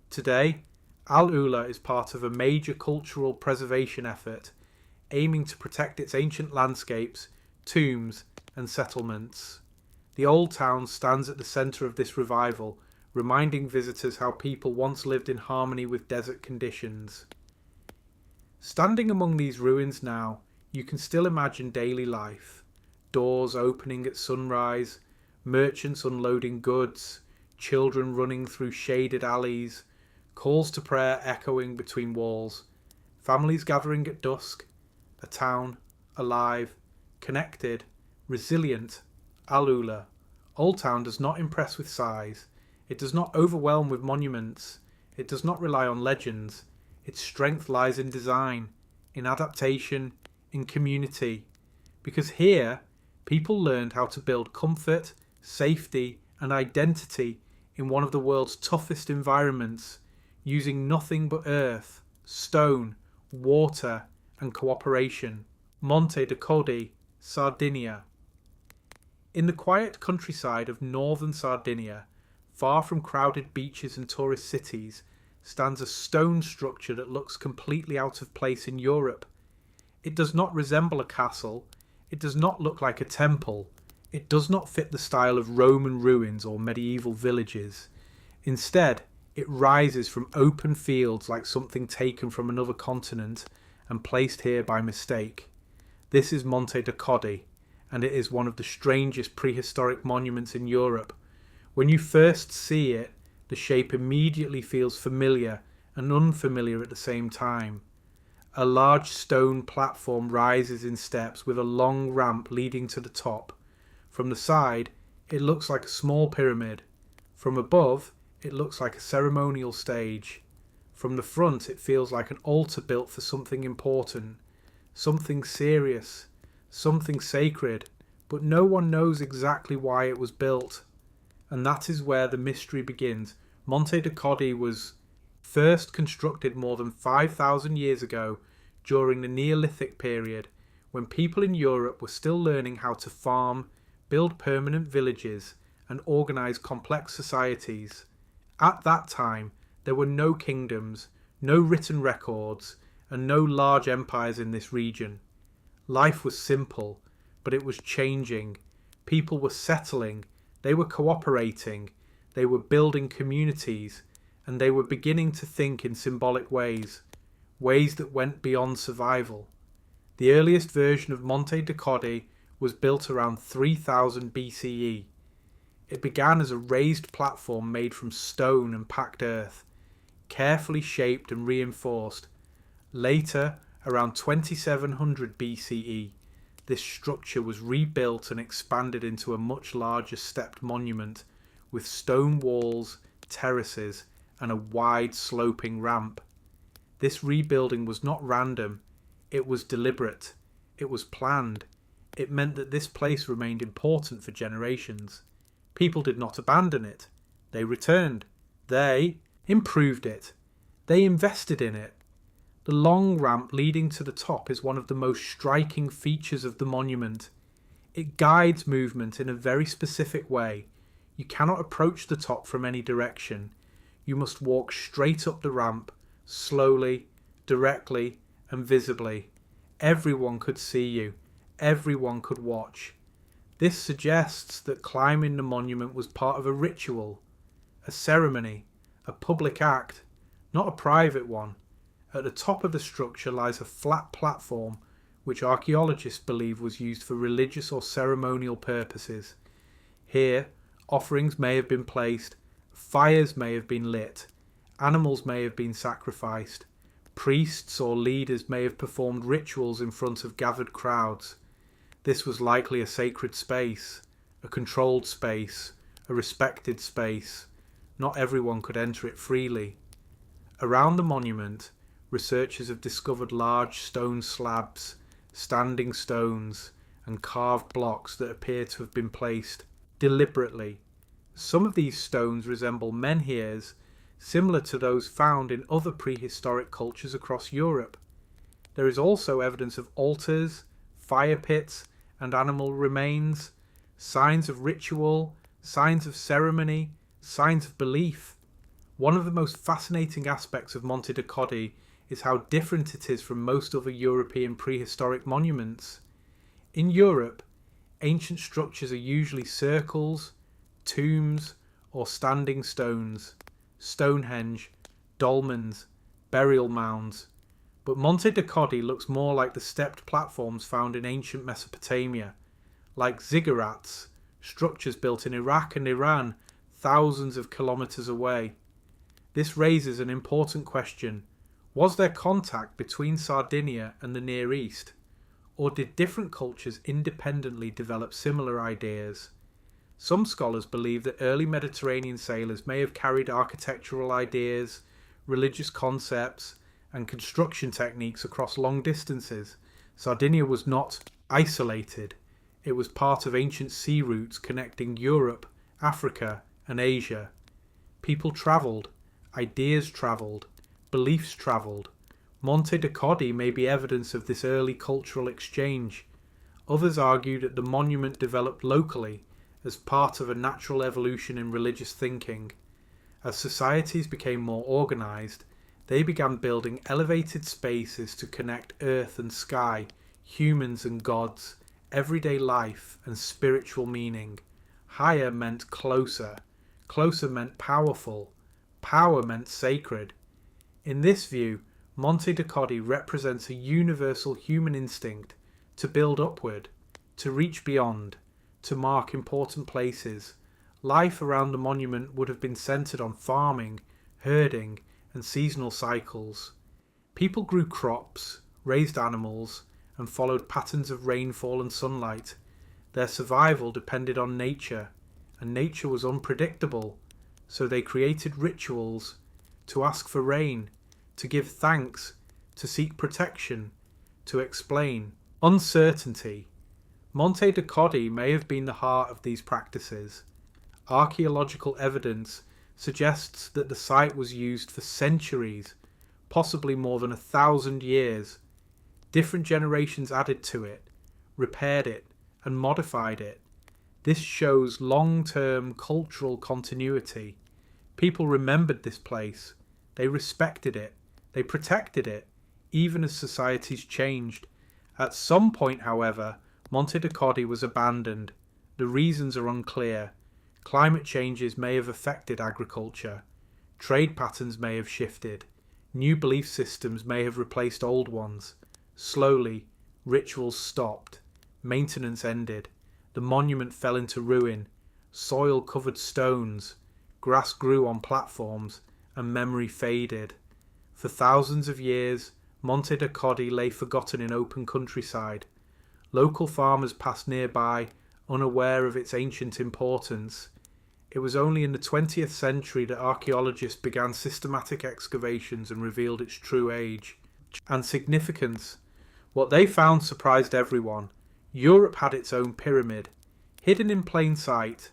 Today, Al Ula is part of a major cultural preservation effort aiming to protect its ancient landscapes, tombs and settlements. The old town stands at the centre of this revival, reminding visitors how people once lived in harmony with desert conditions. Standing among these ruins now, you can still imagine daily life. Doors opening at sunrise, merchants unloading goods, children running through shaded alleys, calls to prayer echoing between walls, families gathering at dusk, a town, alive, connected, resilient. Al Ula. Old Town does not impress with size. It does not overwhelm with monuments. It does not rely on legends. Its strength lies in design, in adaptation, in community. Because here, people learned how to build comfort, safety, and identity in one of the world's toughest environments, using nothing but earth, stone, water, and cooperation. Monte de Codi, Sardinia. In the quiet countryside of northern Sardinia, far from crowded beaches and tourist cities, stands a stone structure that looks completely out of place in Europe. It does not resemble a castle, it does not look like a temple, it does not fit the style of Roman ruins or medieval villages. Instead, it rises from open fields like something taken from another continent and placed here by mistake. This is Monte de Codi, and it is one of the strangest prehistoric monuments in Europe. When you first see it, the shape immediately feels familiar and unfamiliar at the same time. A large stone platform rises in steps with a long ramp leading to the top. From the side, it looks like a small pyramid. From above, it looks like a ceremonial stage. From the front, it feels like an altar built for something important, something serious, something sacred, but no one knows exactly why it was built. And that is where the mystery begins. Monte de Codi was first constructed more than 5,000 years ago during the Neolithic period, when people in Europe were still learning how to farm, build permanent villages, and organize complex societies. At that time, there were no kingdoms, no written records, and no large empires in this region. Life was simple, but it was changing. People were settling, they were cooperating, they were building communities, and they were beginning to think in symbolic ways that went beyond survival. The earliest version of Monte de Codi was built around 3000 BCE. It began as a raised platform made from stone and packed earth, carefully shaped and reinforced. Later, around 2700 BCE, this structure was rebuilt and expanded into a much larger stepped monument with stone walls, terraces, and a wide sloping ramp. This rebuilding was not random, it was deliberate, it was planned. It meant that this place remained important for generations. People did not abandon it. They returned. They improved it. They invested in it. The long ramp leading to the top is one of the most striking features of the monument. It guides movement in a very specific way. You cannot approach the top from any direction. You must walk straight up the ramp, slowly, directly, and visibly. Everyone could see you. Everyone could watch. This suggests that climbing the monument was part of a ritual, a ceremony, a public act, not a private one. At the top of the structure lies a flat platform which archaeologists believe was used for religious or ceremonial purposes. Here, offerings may have been placed, fires may have been lit, animals may have been sacrificed, priests or leaders may have performed rituals in front of gathered crowds. This was likely a sacred space, a controlled space, a respected space. Not everyone could enter it freely. Around the monument, researchers have discovered large stone slabs, standing stones, and carved blocks that appear to have been placed deliberately. Some of these stones resemble menhirs, similar to those found in other prehistoric cultures across Europe. There is also evidence of altars, fire pits, and animal remains, signs of ritual, signs of ceremony, signs of belief. One of the most fascinating aspects of Monte de Codi is how different it is from most other European prehistoric monuments. In Europe, ancient structures are usually circles, tombs, or standing stones, Stonehenge, dolmens, burial mounds. But Monte de Codi looks more like the stepped platforms found in ancient Mesopotamia, like ziggurats, structures built in Iraq and Iran, thousands of kilometers away. This raises an important question. Was there contact between Sardinia and the Near East? Or did different cultures independently develop similar ideas? Some scholars believe that early Mediterranean sailors may have carried architectural ideas, religious concepts, and construction techniques across long distances. Sardinia was not isolated. It was part of ancient sea routes connecting Europe, Africa, and Asia. People travelled, ideas travelled, beliefs travelled. Monte de Codi may be evidence of this early cultural exchange. Others argue that the monument developed locally as part of a natural evolution in religious thinking. As societies became more organised, they began building elevated spaces to connect earth and sky, humans and gods, everyday life and spiritual meaning. Higher meant closer. Closer meant powerful. Power meant sacred. In this view, Monte de Codi represents a universal human instinct to build upward, to reach beyond, to mark important places. Life around the monument would have been centred on farming, herding, and seasonal cycles. People grew crops, raised animals, and followed patterns of rainfall and sunlight. Their survival depended on nature, and nature was unpredictable, so they created rituals to ask for rain, to give thanks, to seek protection, to explain. Uncertainty. Monte de Codi may have been the heart of these practices. Archaeological evidence suggests that the site was used for centuries, possibly more than 1,000 years. Different generations added to it, repaired it, and modified it. This shows long-term cultural continuity. People remembered this place. They respected it. They protected it, even as societies changed. At some point, however, Monte de Codi was abandoned. The reasons are unclear. Climate changes may have affected agriculture. Trade patterns may have shifted. New belief systems may have replaced old ones. Slowly, rituals stopped. Maintenance ended. The monument fell into ruin. Soil covered stones. Grass grew on platforms, and memory faded. For thousands of years, Monte de Codi lay forgotten in open countryside. Local farmers passed nearby, unaware of its ancient importance. It was only in the 20th century that archaeologists began systematic excavations and revealed its true age and significance. What they found surprised everyone. Europe had its own pyramid, hidden in plain sight.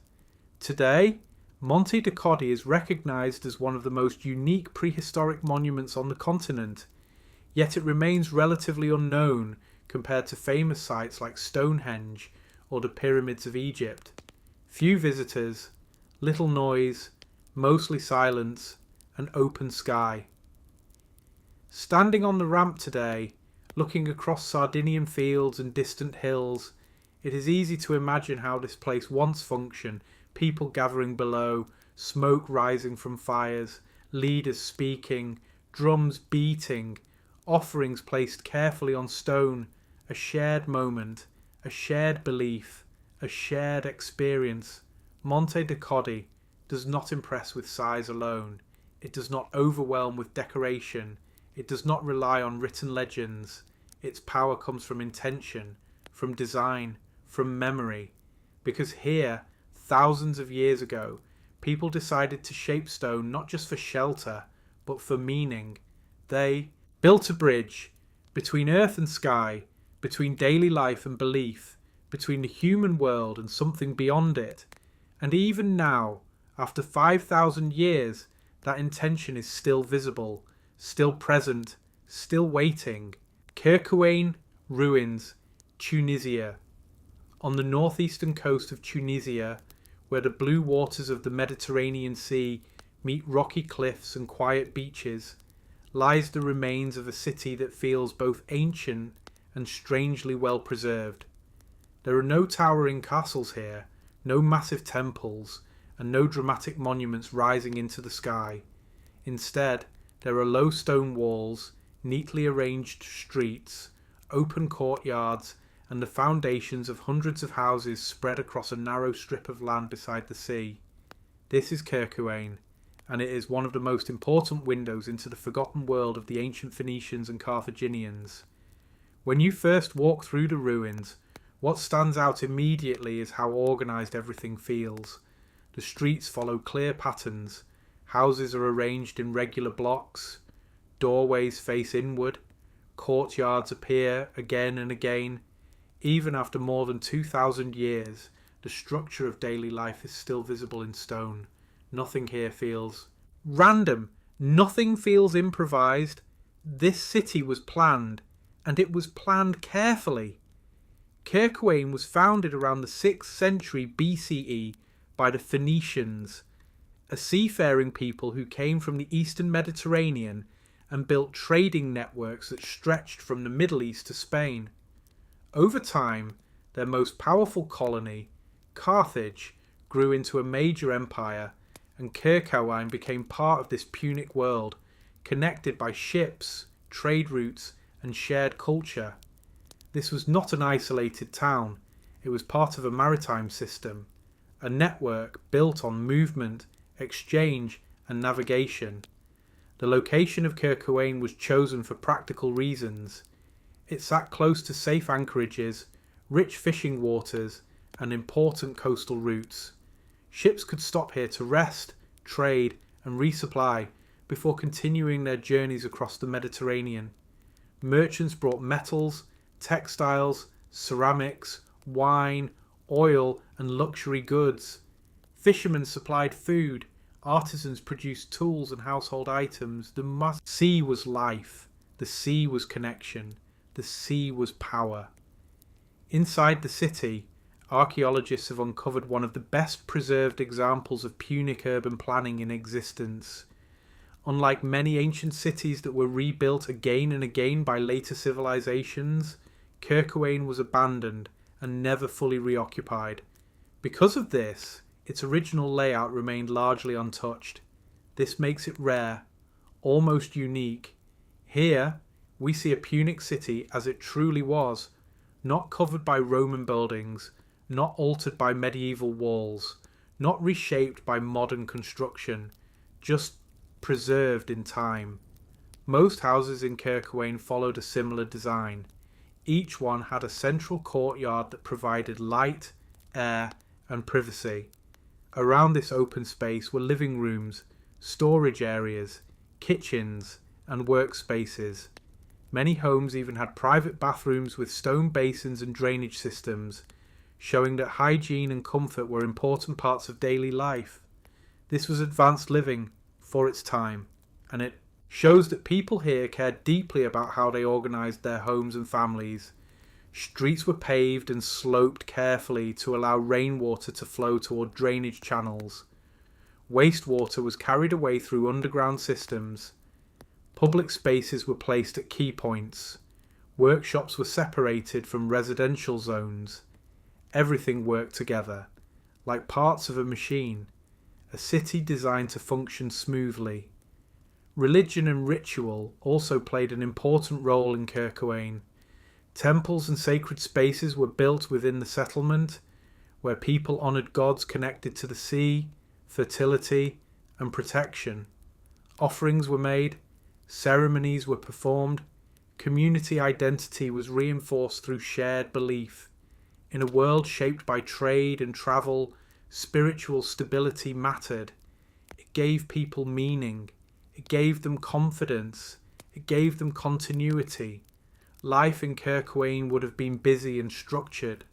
Today, Monte de Codi is recognised as one of the most unique prehistoric monuments on the continent, yet it remains relatively unknown compared to famous sites like Stonehenge or the pyramids of Egypt. Few visitors, little noise, mostly silence, and open sky. Standing on the ramp today, looking across Sardinian fields and distant hills, it is easy to imagine how this place once functioned, people gathering below, smoke rising from fires, leaders speaking, drums beating, offerings placed carefully on stone, a shared moment, a shared belief, a shared experience. Monte de Codi does not impress with size alone. It does not overwhelm with decoration. It does not rely on written legends. Its power comes from intention, from design, from memory. Because here, thousands of years ago, people decided to shape stone not just for shelter, but for meaning. They built a bridge between earth and sky, between daily life and belief, between the human world and something beyond it. And even now, after 5,000 years, that intention is still visible, still present, still waiting. Kerkouane ruins, Tunisia. On the northeastern coast of Tunisia, where the blue waters of the Mediterranean Sea meet rocky cliffs and quiet beaches, lies the remains of a city that feels both ancient and strangely well preserved. There are no towering castles here, no massive temples, and no dramatic monuments rising into the sky. Instead, there are low stone walls, neatly arranged streets, open courtyards, and the foundations of hundreds of houses spread across a narrow strip of land beside the sea. This is Kerkouane, and it is one of the most important windows into the forgotten world of the ancient Phoenicians and Carthaginians. When you first walk through the ruins, what stands out immediately is how organised everything feels. The streets follow clear patterns, houses are arranged in regular blocks, doorways face inward, courtyards appear again and again. Even after more than 2,000 years, the structure of daily life is still visible in stone. Nothing here feels random. Nothing feels improvised. This city was planned, and it was planned carefully. Kerkouane was founded around the 6th century BCE by the Phoenicians, a seafaring people who came from the eastern Mediterranean and built trading networks that stretched from the Middle East to Spain. Over time, their most powerful colony, Carthage, grew into a major empire, and Kerkouane became part of this Punic world, connected by ships, trade routes, and shared culture. This was not an isolated town, it was part of a maritime system, a network built on movement, exchange, and navigation. The location of Kirk Owain was chosen for practical reasons. It sat close to safe anchorages, rich fishing waters, and important coastal routes. Ships could stop here to rest, trade, and resupply before continuing their journeys across the Mediterranean. Merchants brought metals, textiles, ceramics, wine, oil, and luxury goods. Fishermen supplied food, artisans produced tools and household items. The sea was life, the sea was connection, the sea was power. Inside the city, archaeologists have uncovered one of the best preserved examples of Punic urban planning in existence. Unlike many ancient cities that were rebuilt again and again by later civilizations, Kirk Owain was abandoned and never fully reoccupied. Because of this, its original layout remained largely untouched. This makes it rare, almost unique. Here, we see a Punic city as it truly was, not covered by Roman buildings, not altered by medieval walls, not reshaped by modern construction, just preserved in time. Most houses in Kirk Owain followed a similar design. Each one had a central courtyard that provided light, air, and privacy. Around this open space were living rooms, storage areas, kitchens, and workspaces. Many homes even had private bathrooms with stone basins and drainage systems, showing that hygiene and comfort were important parts of daily life. This was advanced living for its time, and it shows that people here cared deeply about how they organised their homes and families. Streets were paved and sloped carefully to allow rainwater to flow toward drainage channels. Wastewater was carried away through underground systems. Public spaces were placed at key points. Workshops were separated from residential zones. Everything worked together, like parts of a machine, a city designed to function smoothly. Religion and ritual also played an important role in Kirk Owain. Temples and sacred spaces were built within the settlement, where people honoured gods connected to the sea, fertility, and protection. Offerings were made, ceremonies were performed, community identity was reinforced through shared belief. In a world shaped by trade and travel, spiritual stability mattered. It gave people meaning. It gave them confidence. It gave them continuity. Life in Kirk Owain would have been busy and structured.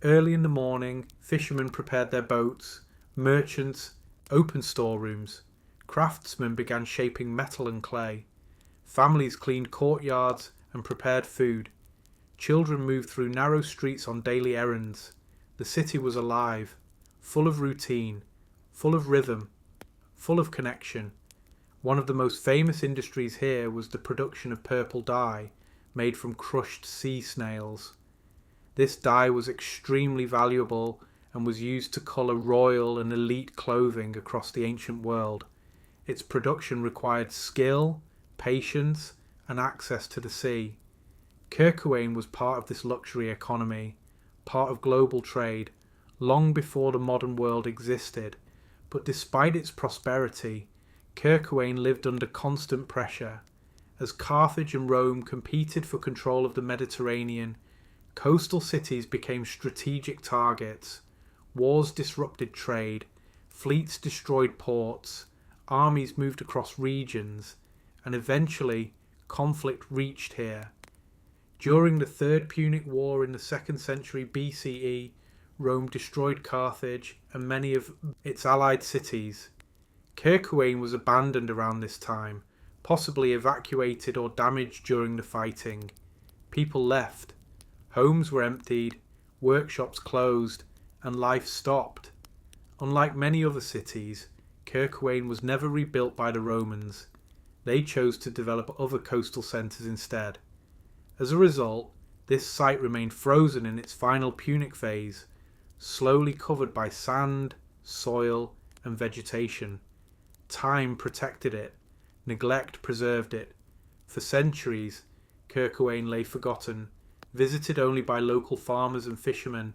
Early in the morning, fishermen prepared their boats, merchants opened storerooms, craftsmen began shaping metal and clay, families cleaned courtyards and prepared food, children moved through narrow streets on daily errands. The city was alive, full of routine, full of rhythm, full of connection. One of the most famous industries here was the production of purple dye, made from crushed sea snails. This dye was extremely valuable and was used to colour royal and elite clothing across the ancient world. Its production required skill, patience, and access to the sea. Kirk Owain was part of this luxury economy, part of global trade, long before the modern world existed. But despite its prosperity, Kirk Owain lived under constant pressure. As Carthage and Rome competed for control of the Mediterranean, coastal cities became strategic targets. Wars disrupted trade, fleets destroyed ports, armies moved across regions, and eventually conflict reached here. During the Third Punic War in the 2nd century BCE, Rome destroyed Carthage and many of its allied cities. Kirk Owain was abandoned around this time, possibly evacuated or damaged during the fighting. People left, homes were emptied, workshops closed, and life stopped. Unlike many other cities, Kirk Owain was never rebuilt by the Romans. They chose to develop other coastal centres instead. As a result, this site remained frozen in its final Punic phase, slowly covered by sand, soil, and vegetation. Time protected it, neglect preserved it, For centuries, Kirk lay forgotten, visited only by local farmers and fishermen.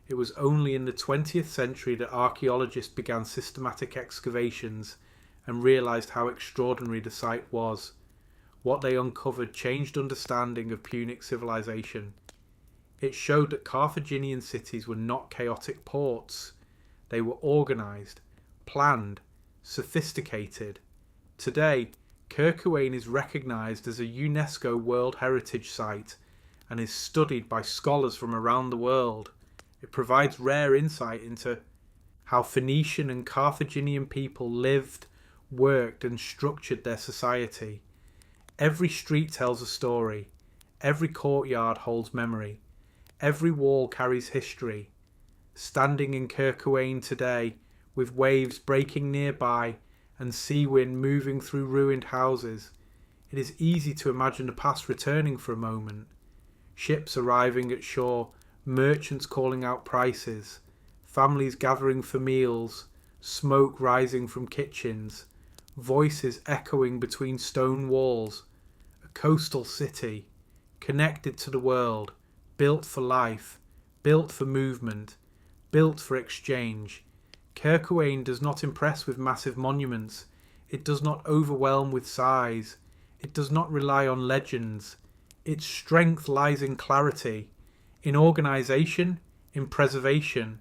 It was only in the 20th century that archaeologists began systematic excavations and realised how extraordinary the site was. What they uncovered changed understanding of Punic civilization. It showed that Carthaginian cities were not chaotic ports. They were organised, planned, sophisticated. Today, Kirk is recognised as a UNESCO World Heritage Site and is studied by scholars from around the world. It provides rare insight into how Phoenician and Carthaginian people lived, worked and structured their society. Every street tells a story. Every courtyard holds memory. Every wall carries history. Standing in Kirk today, with waves breaking nearby and sea wind moving through ruined houses, it is easy to imagine the past returning for a moment. Ships arriving at shore, merchants calling out prices, families gathering for meals, smoke rising from kitchens, voices echoing between stone walls. A coastal city, connected to the world, built for life, built for movement, built for exchange. Kirk does not impress with massive monuments. It does not overwhelm with size. It does not rely on legends. Its strength lies in clarity, in organisation, in preservation.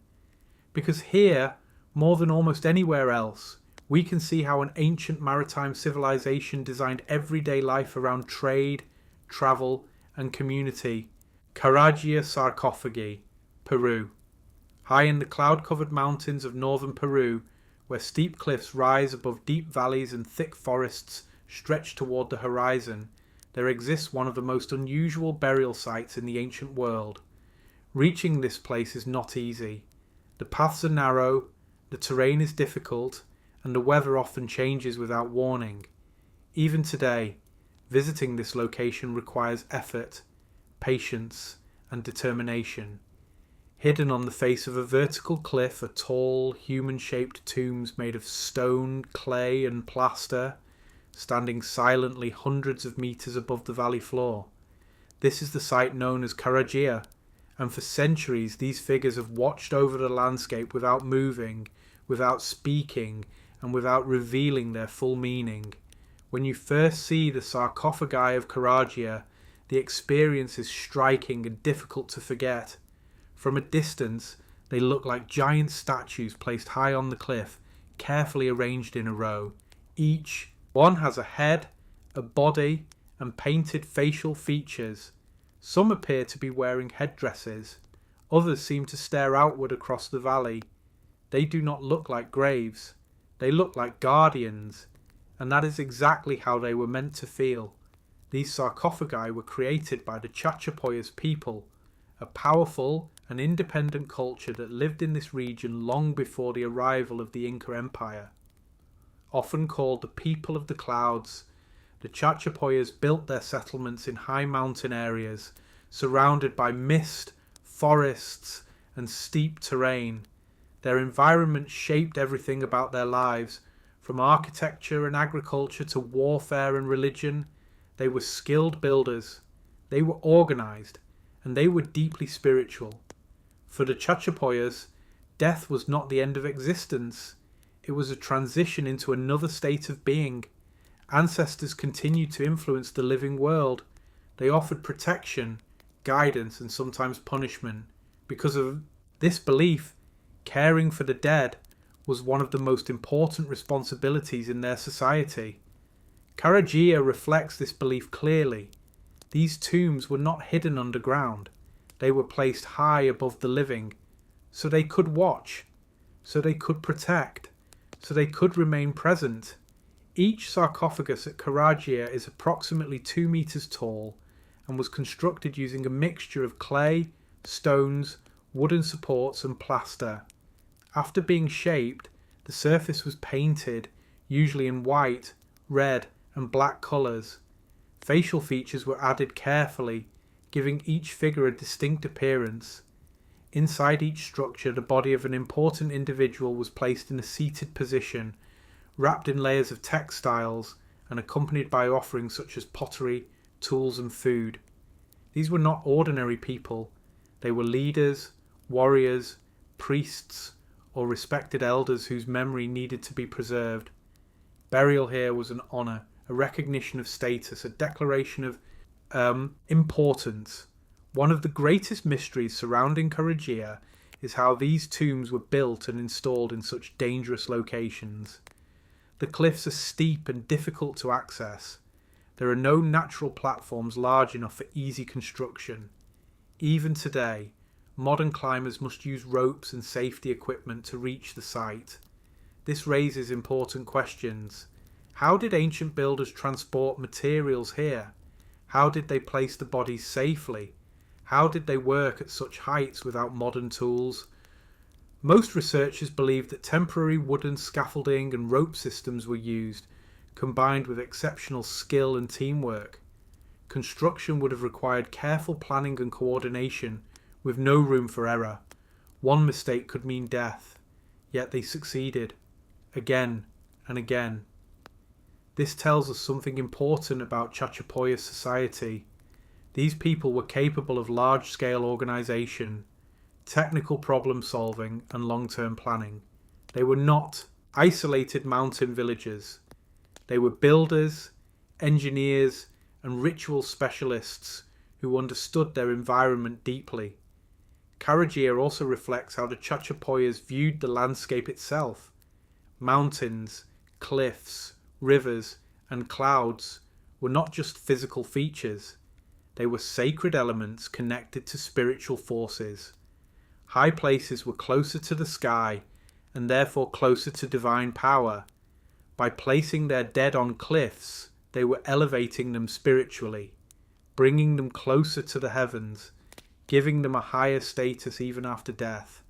Because here, more than almost anywhere else, we can see how an ancient maritime civilization designed everyday life around trade, travel and community. Carragea sarcophagi, Peru. High in the cloud-covered mountains of northern Peru, where steep cliffs rise above deep valleys and thick forests stretch toward the horizon, there exists one of the most unusual burial sites in the ancient world. Reaching this place is not easy. The paths are narrow, the terrain is difficult, and the weather often changes without warning. Even today, visiting this location requires effort, patience, and determination. Hidden on the face of a vertical cliff are tall, human-shaped tombs made of stone, clay, and plaster, standing silently hundreds of meters above the valley floor. This is the site known as Carragea, and for centuries these figures have watched over the landscape without moving, without speaking, and without revealing their full meaning. When you first see the sarcophagi of Carragea, the experience is striking and difficult to forget. From a distance, they look like giant statues placed high on the cliff, carefully arranged in a row. Each one has a head, a body, and painted facial features. Some appear to be wearing headdresses. Others seem to stare outward across the valley. They do not look like graves. They look like guardians. And that is exactly how they were meant to feel. These sarcophagi were created by the Chachapoyas people, a powerful and independent culture that lived in this region long before the arrival of the Inca Empire. Often called the people of the clouds, the Chachapoyas built their settlements in high mountain areas, surrounded by mist, forests, and steep terrain. Their environment shaped everything about their lives, from architecture and agriculture to warfare and religion. They were skilled builders, they were organised, and they were deeply spiritual. For the Chachapoyas, death was not the end of existence. It was a transition into another state of being. Ancestors continued to influence the living world. They offered protection, guidance, and sometimes punishment. Because of this belief, caring for the dead was one of the most important responsibilities in their society. Carragea reflects this belief clearly. These tombs were not hidden underground. They were placed high above the living, so they could watch, so they could protect, so they could remain present. Each sarcophagus at Carragea is approximately 2 meters tall and was constructed using a mixture of clay, stones, wooden supports and plaster. After being shaped, the surface was painted, usually in white, red and black colours. Facial features were added carefully, giving each figure a distinct appearance. Inside each structure, the body of an important individual was placed in a seated position, wrapped in layers of textiles and accompanied by offerings such as pottery, tools and food. These were not ordinary people. They were leaders, warriors, priests, or respected elders whose memory needed to be preserved. Burial here was an honour, a recognition of status, a declaration of importance. One of the greatest mysteries surrounding Karagia is how these tombs were built and installed in such dangerous locations. The cliffs are steep and difficult to access. There are no natural platforms large enough for easy construction. Even today, modern climbers must use ropes and safety equipment to reach the site. This raises important questions. How did ancient builders transport materials here? How did they place the bodies safely? How did they work at such heights without modern tools? Most researchers believe that temporary wooden scaffolding and rope systems were used, combined with exceptional skill and teamwork. Construction would have required careful planning and coordination, with no room for error. One mistake could mean death, yet they succeeded, again and again. This tells us something important about Chachapoyas society. These people were capable of large-scale organisation, technical problem solving and long-term planning. They were not isolated mountain villagers. They were builders, engineers and ritual specialists who understood their environment deeply. Karagia also reflects how the Chachapoyas viewed the landscape itself. Mountains, cliffs, rivers and clouds were not just physical features. They were sacred elements connected to spiritual forces. High places were closer to the sky and therefore closer to divine power. By placing their dead on cliffs, they were elevating them spiritually, bringing them closer to the heavens, giving them a higher status even after death.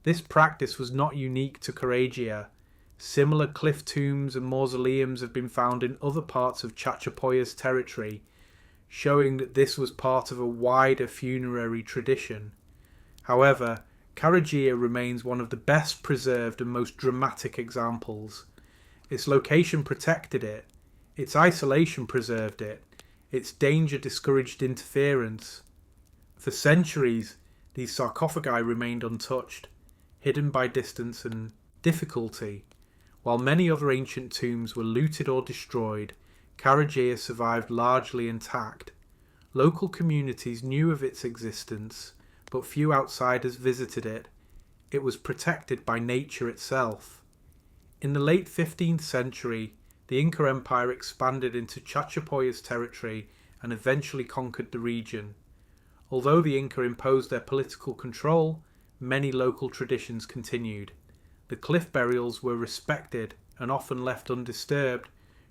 This practice was not unique to Karagia. Similar cliff tombs and mausoleums have been found in other parts of Chachapoyas territory, showing that this was part of a wider funerary tradition. However, Karagia remains one of the best preserved and most dramatic examples. Its location protected it, its isolation preserved it, its danger discouraged interference. For centuries, these sarcophagi remained untouched, hidden by distance and difficulty. While many other ancient tombs were looted or destroyed, Karagia survived largely intact. Local communities knew of its existence, but few outsiders visited it. It was protected by nature itself. In the late 15th century, the Inca Empire expanded into Chachapoyas territory and eventually conquered the region. Although the Inca imposed their political control, many local traditions continued. The cliff burials were respected and often left undisturbed,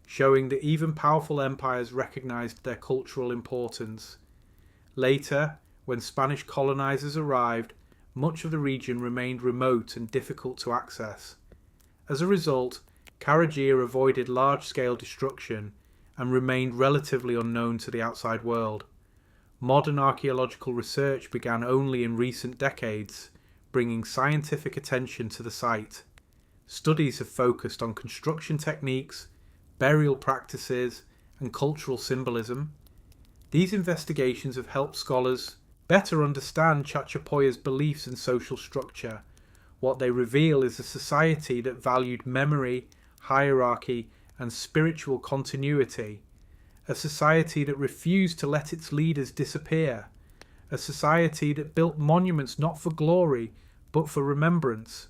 showing that even powerful empires recognized their cultural importance. Later, when Spanish colonizers arrived, much of the region remained remote and difficult to access. As a result, Karagia avoided large-scale destruction and remained relatively unknown to the outside world. Modern archaeological research began only in recent decades, bringing scientific attention to the site. Studies have focused on construction techniques, burial practices, and cultural symbolism. These investigations have helped scholars better understand Chachapoya's beliefs and social structure. What they reveal is a society that valued memory, hierarchy, and spiritual continuity. A society that refused to let its leaders disappear. A society that built monuments not for glory, but for remembrance.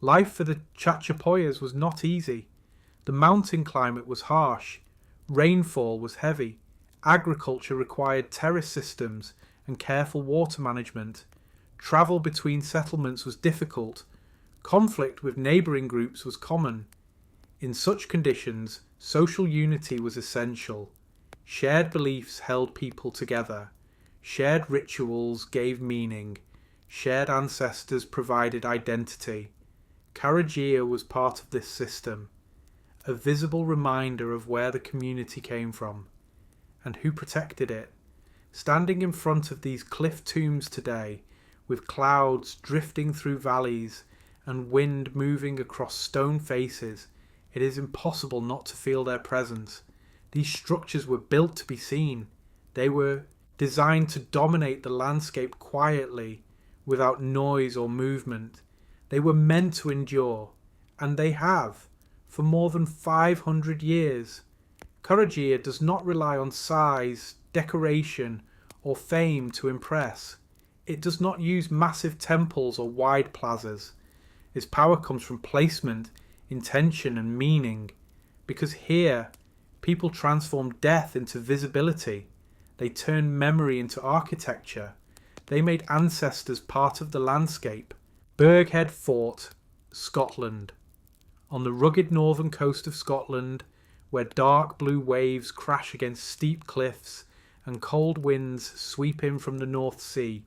Life for the Chachapoyas was not easy. The mountain climate was harsh. Rainfall was heavy. Agriculture required terrace systems and careful water management. Travel between settlements was difficult. Conflict with neighbouring groups was common. In such conditions, social unity was essential. Shared beliefs held people together. Shared rituals gave meaning. Shared ancestors provided identity. Karagia was part of this system, a visible reminder of where the community came from and who protected it. Standing in front of these cliff tombs today, with clouds drifting through valleys and wind moving across stone faces, it is impossible not to feel their presence. These structures were built to be seen. They were designed to dominate the landscape quietly, without noise or movement. They were meant to endure, and they have, for more than 500 years. Kurajir does not rely on size, decoration, or fame to impress. It does not use massive temples or wide plazas. Its power comes from placement, intention, and meaning. Because here, people transformed death into visibility. They turned memory into architecture. They made ancestors part of the landscape. Burghead Fort, Scotland. On the rugged northern coast of Scotland, where dark blue waves crash against steep cliffs and cold winds sweep in from the North Sea,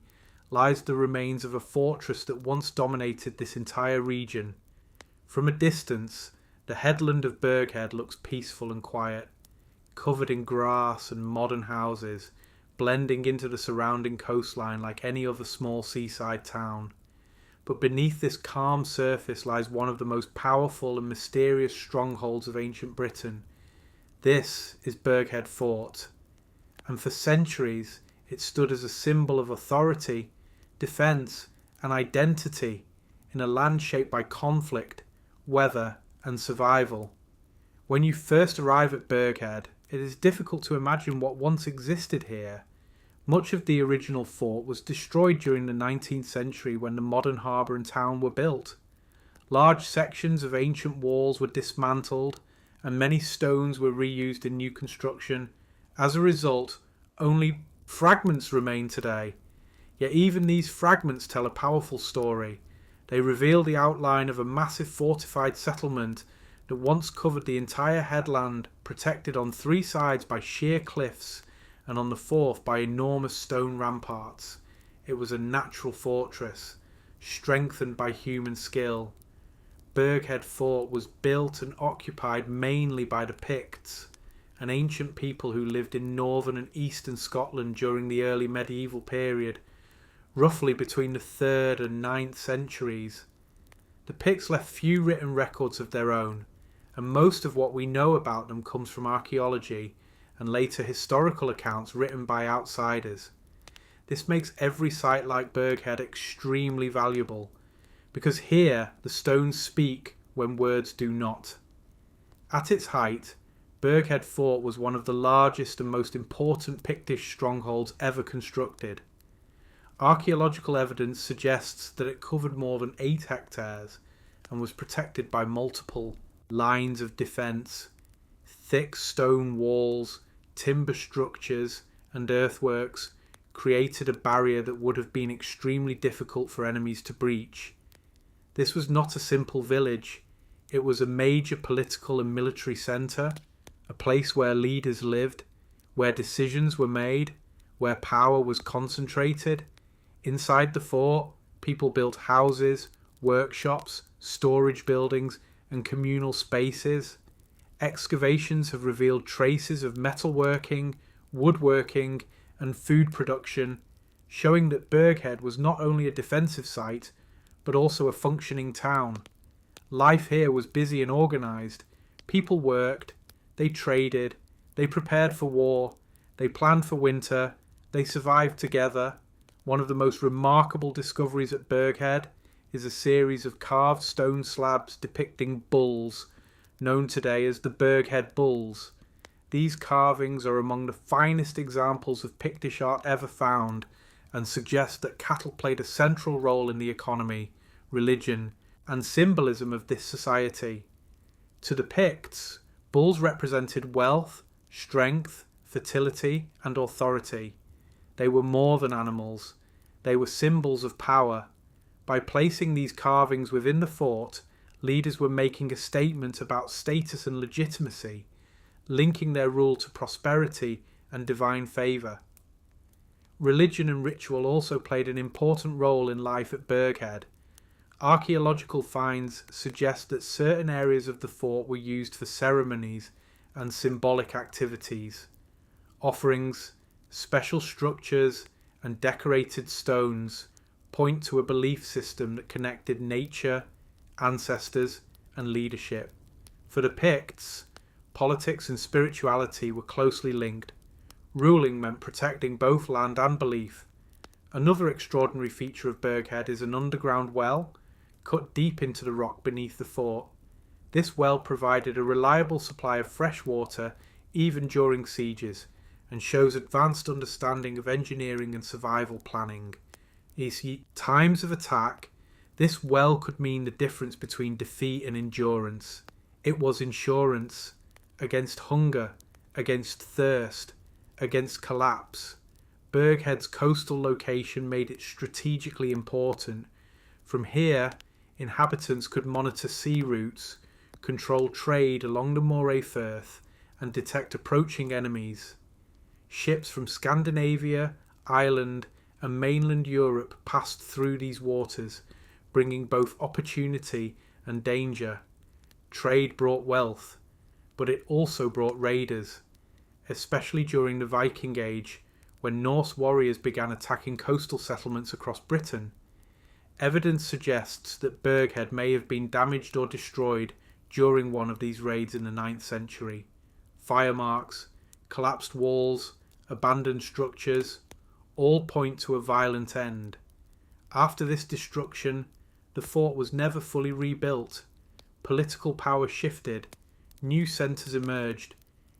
lies the remains of a fortress that once dominated this entire region. From a distance, the headland of Burghead looks peaceful and quiet, covered in grass and modern houses, blending into the surrounding coastline like any other small seaside town. But beneath this calm surface lies one of the most powerful and mysterious strongholds of ancient Britain. This is Burghead Fort, and for centuries it stood as a symbol of authority, defence, and identity in a land shaped by conflict, weather, and survival. When you first arrive at Burghead, it is difficult to imagine what once existed here. Much of the original fort was destroyed during the 19th century when the modern harbour and town were built. Large sections of ancient walls were dismantled, and many stones were reused in new construction. As a result, only fragments remain today. Yet even these fragments tell a powerful story. They reveal the outline of a massive fortified settlement that once covered the entire headland, protected on 3 sides by sheer cliffs and on the 4th by enormous stone ramparts. It was a natural fortress, strengthened by human skill. Burghead Fort was built and occupied mainly by the Picts, an ancient people who lived in northern and eastern Scotland during the early medieval period, roughly between the 3rd and 9th centuries. The Picts left few written records of their own, and most of what we know about them comes from archaeology and later historical accounts written by outsiders. This makes every site like Burghead extremely valuable, because here the stones speak when words do not. At its height, Burghead Fort was one of the largest and most important Pictish strongholds ever constructed. Archaeological evidence suggests that it covered more than 8 hectares and was protected by multiple lines of defence. Thick stone walls, timber structures, and earthworks created a barrier that would have been extremely difficult for enemies to breach. This was not a simple village. It was a major political and military centre, a place where leaders lived, where decisions were made, where power was concentrated. Inside the fort, people built houses, workshops, storage buildings, and communal spaces. Excavations have revealed traces of metalworking, woodworking, and food production, showing that Burghead was not only a defensive site, but also a functioning town. Life here was busy and organised. People worked, they traded, they prepared for war, they planned for winter, they survived together. One of the most remarkable discoveries at Burghead is a series of carved stone slabs depicting bulls, known today as the Burghead Bulls. These carvings are among the finest examples of Pictish art ever found, and suggest that cattle played a central role in the economy, religion, and symbolism of this society. To the Picts, bulls represented wealth, strength, fertility, and authority. They were more than animals. They were symbols of power. By placing these carvings within the fort, leaders were making a statement about status and legitimacy, linking their rule to prosperity and divine favour. Religion and ritual also played an important role in life at Burghead. Archaeological finds suggest that certain areas of the fort were used for ceremonies and symbolic activities. Offerings, special structures, and decorated stones point to a belief system that connected nature, ancestors, and leadership. For the Picts, Politics and spirituality were closely linked. Ruling meant protecting both land and belief. Another extraordinary feature of Berghead is an underground well, cut deep into the rock beneath the fort. This well provided a reliable supply of fresh water even during sieges, and shows advanced understanding of engineering and survival planning. In times of attack, this well could mean the difference between defeat and endurance. It was insurance against hunger, against thirst, against collapse. Berghead's coastal location made it strategically important. From here, inhabitants could monitor sea routes, control trade along the Moray Firth, and detect approaching enemies. Ships from Scandinavia, Ireland, and mainland Europe passed through these waters, bringing both opportunity and danger. Trade brought wealth, but it also brought raiders, especially during the Viking Age, when Norse warriors began attacking coastal settlements across Britain. Evidence suggests that Berghead may have been damaged or destroyed during one of these raids in the 9th century. Fire marks, collapsed walls, abandoned structures, all point to a violent end. After this destruction, the fort was never fully rebuilt. Political power shifted, new centres emerged,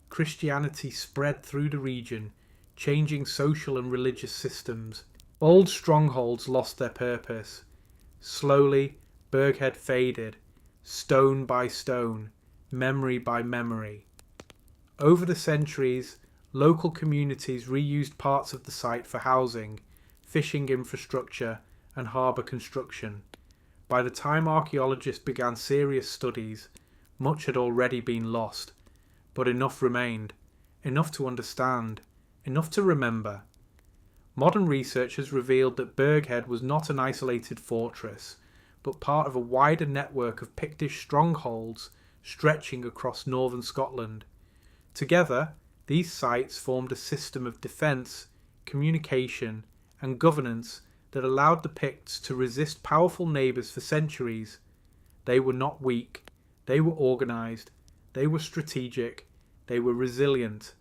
Christianity spread through the region, changing social and religious systems. Old strongholds lost their purpose. Slowly, Berghead faded, stone by stone, memory by memory. Over the centuries, local communities reused parts of the site for housing, fishing infrastructure, and harbour construction. By the time archaeologists began serious studies, much had already been lost, but enough remained, enough to understand, enough to remember. Modern research has revealed that Berghead was not an isolated fortress, but part of a wider network of Pictish strongholds stretching across northern Scotland. Together, these sites formed a system of defence, communication, and governance that allowed the Picts to resist powerful neighbours for centuries. They were not weak, they were organised, they were strategic, they were resilient.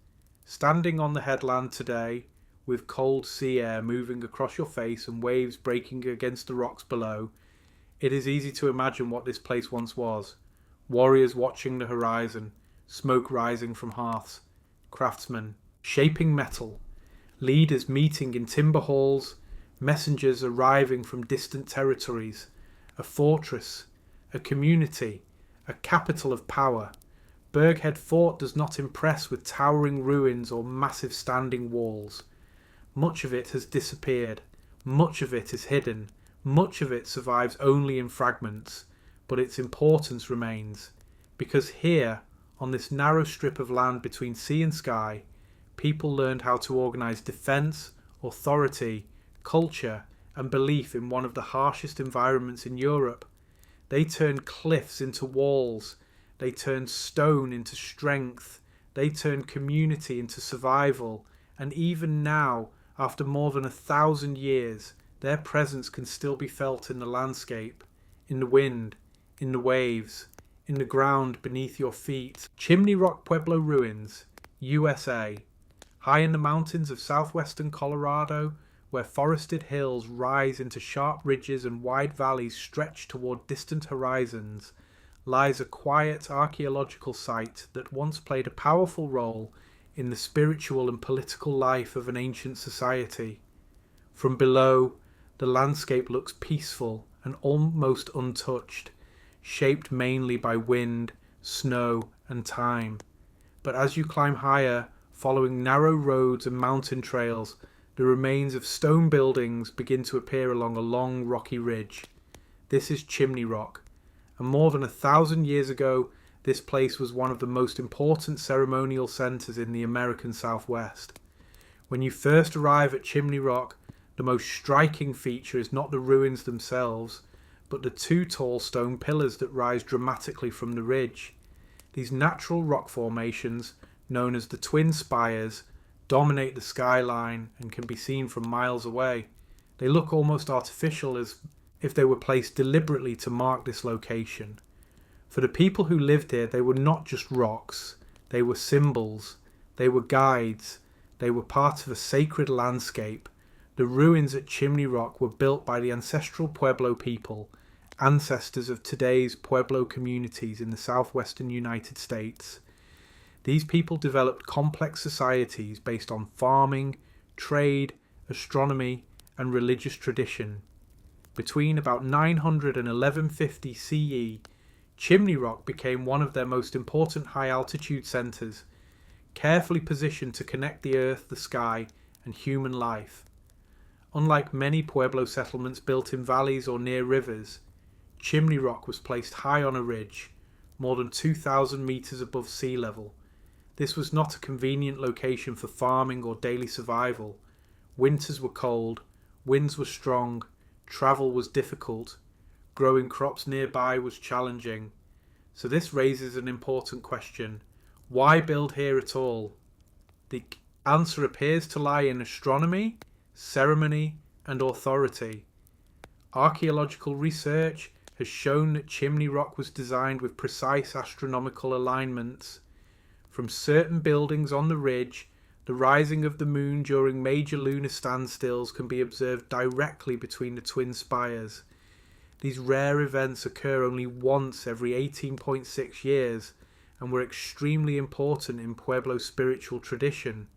Standing on the headland today, with cold sea air moving across your face and waves breaking against the rocks below, it is easy to imagine what this place once was. Warriors watching the horizon, smoke rising from hearths, craftsmen shaping metal, leaders meeting in timber halls, messengers arriving from distant territories, a fortress, a community, a capital of power. Berghead Fort does not impress with towering ruins or massive standing walls. Much of it has disappeared, much of it is hidden, much of it survives only in fragments, but its importance remains, because here, on this narrow strip of land between sea and sky, people learned how to organise defence, authority, culture, and belief in one of the harshest environments in Europe. They turned cliffs into walls, they turned stone into strength, they turned community into survival, and even now, after more than 1,000 years, their presence can still be felt in the landscape, in the wind, in the waves, in the ground beneath your feet. Chimney Rock Pueblo Ruins, USA. High in the mountains of southwestern Colorado, where forested hills rise into sharp ridges and wide valleys stretch toward distant horizons, lies a quiet archaeological site that once played a powerful role in the spiritual and political life of an ancient society. From below, the landscape looks peaceful and almost untouched, shaped mainly by wind, snow, and time. But as you climb higher, following narrow roads and mountain trails, the remains of stone buildings begin to appear along a long rocky ridge. This is Chimney Rock, and more than 1,000 years ago, this place was one of the most important ceremonial centres in the American Southwest. When you first arrive at Chimney Rock, the most striking feature is not the ruins themselves, but the two tall stone pillars that rise dramatically from the ridge. These natural rock formations, known as the Twin Spires, dominate the skyline and can be seen from miles away. They look almost artificial, as if they were placed deliberately to mark this location. For the people who lived here, they were not just rocks, They were symbols. They were guides. They were part of a sacred landscape. The ruins at Chimney Rock were built by the ancestral Pueblo people, ancestors of today's Pueblo communities in the southwestern United States. These people developed complex societies based on farming, trade, astronomy, and religious tradition. Between about 900 and 1150 CE, Chimney Rock became one of their most important high-altitude centres, carefully positioned to connect the earth, the sky, and human life. Unlike many Pueblo settlements built in valleys or near rivers, Chimney Rock was placed high on a ridge, more than 2,000 metres above sea level. This was not a convenient location for farming or daily survival. Winters were cold, winds were strong, travel was difficult, growing crops nearby was challenging. So this raises an important question. Why build here at all? The answer appears to lie in astronomy, ceremony, and authority. Archaeological research has shown that Chimney Rock was designed with precise astronomical alignments. From certain buildings on the ridge, the rising of the moon during major lunar standstills can be observed directly between the twin spires. These rare events occur only once every 18.6 years and were extremely important in Pueblo spiritual tradition.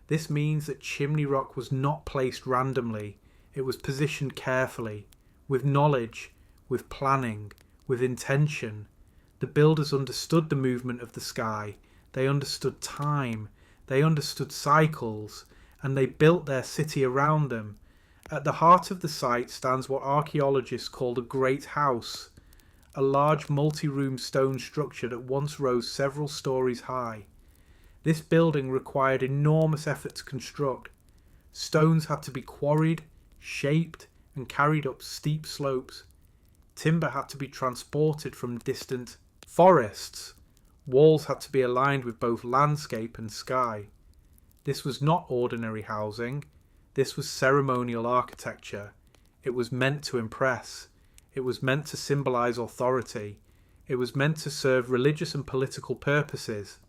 This means that Chimney Rock was not placed randomly. It was positioned carefully, with knowledge, with planning, with intention. The builders understood the movement of the sky. They understood time. They understood cycles. And they built their city around them. At the heart of the site stands what archaeologists call the Great House, a large multi-room stone structure that once rose several stories high. This building required enormous effort to construct. Stones had to be quarried, shaped, and carried up steep slopes. Timber had to be transported from distant forests. Walls had to be aligned with both landscape and sky. This was not ordinary housing. This was ceremonial architecture. It was meant to impress. It was meant to symbolize authority. It was meant to serve religious and political purposes.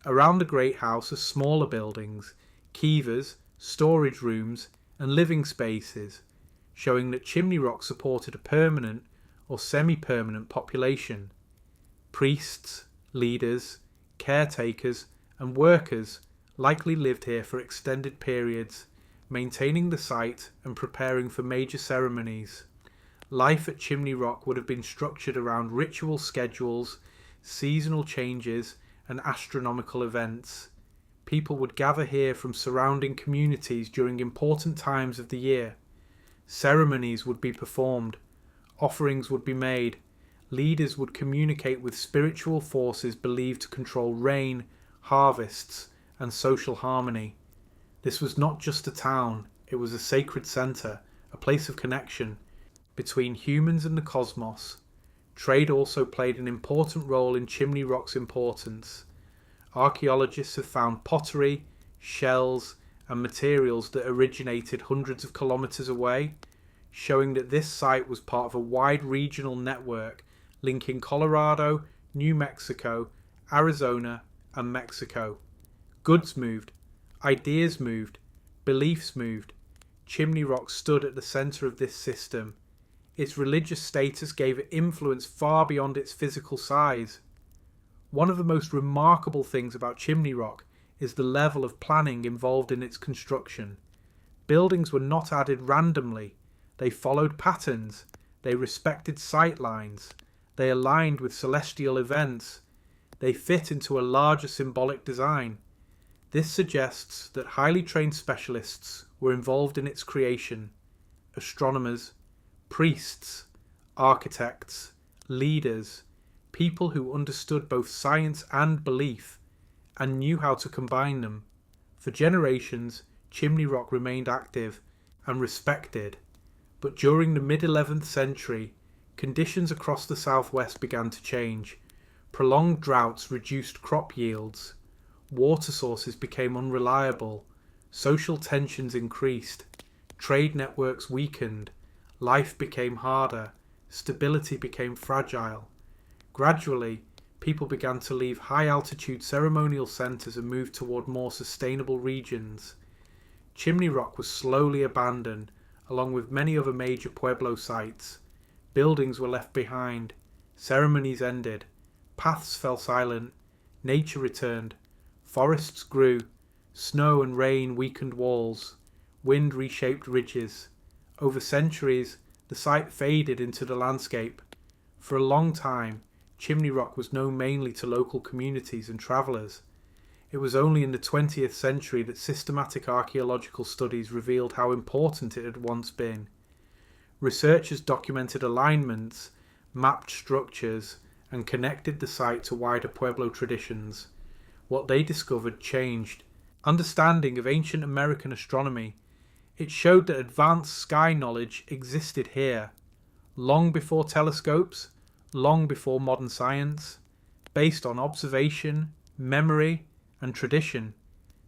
Around the Great House are smaller buildings, kivas, storage rooms, and living spaces, showing that Chimney Rock supported a permanent or semi-permanent population. Priests, leaders, caretakers, and workers likely lived here for extended periods, maintaining the site and preparing for major ceremonies. Life at Chimney Rock would have been structured around ritual schedules, seasonal changes, and astronomical events. People would gather here from surrounding communities during important times of the year. Ceremonies would be performed. Offerings would be made. Leaders would communicate with spiritual forces believed to control rain, harvests, and social harmony. This was not just a town, it was a sacred centre, a place of connection between humans and the cosmos. Trade also played an important role in Chimney Rock's importance. Archaeologists have found pottery, shells, and materials that originated hundreds of kilometres away, showing that this site was part of a wide regional network linking Colorado, New Mexico, Arizona, and Mexico. Goods moved, ideas moved, beliefs moved. Chimney Rock stood at the centre of this system. Its religious status gave it influence far beyond its physical size. One of the most remarkable things about Chimney Rock is the level of planning involved in its construction. Buildings were not added randomly. They followed patterns. They respected sight lines. They aligned with celestial events. They fit into a larger symbolic design. This suggests that highly trained specialists were involved in its creation. Astronomers, priests, architects, leaders, people who understood both science and belief and knew how to combine them. For generations, Chimney Rock remained active and respected. But during the mid-11th century, conditions across the southwest began to change. Prolonged droughts reduced crop yields. Water sources became unreliable. Social tensions increased. Trade networks weakened. Life became harder. Stability became fragile. Gradually, people began to leave high-altitude ceremonial centres and move toward more sustainable regions. Chimney Rock was slowly abandoned, along with many other major Pueblo sites. Buildings were left behind, ceremonies ended, paths fell silent, nature returned, forests grew, snow and rain weakened walls, wind reshaped ridges. Over centuries, the site faded into the landscape. For a long time, Chimney Rock was known mainly to local communities and travellers. It was only in the 20th century that systematic archaeological studies revealed how important it had once been. Researchers documented alignments, mapped structures, and connected the site to wider Pueblo traditions. What they discovered changed understanding of ancient American astronomy. It showed that advanced sky knowledge existed here, long before telescopes, long before modern science, based on observation, memory, and tradition.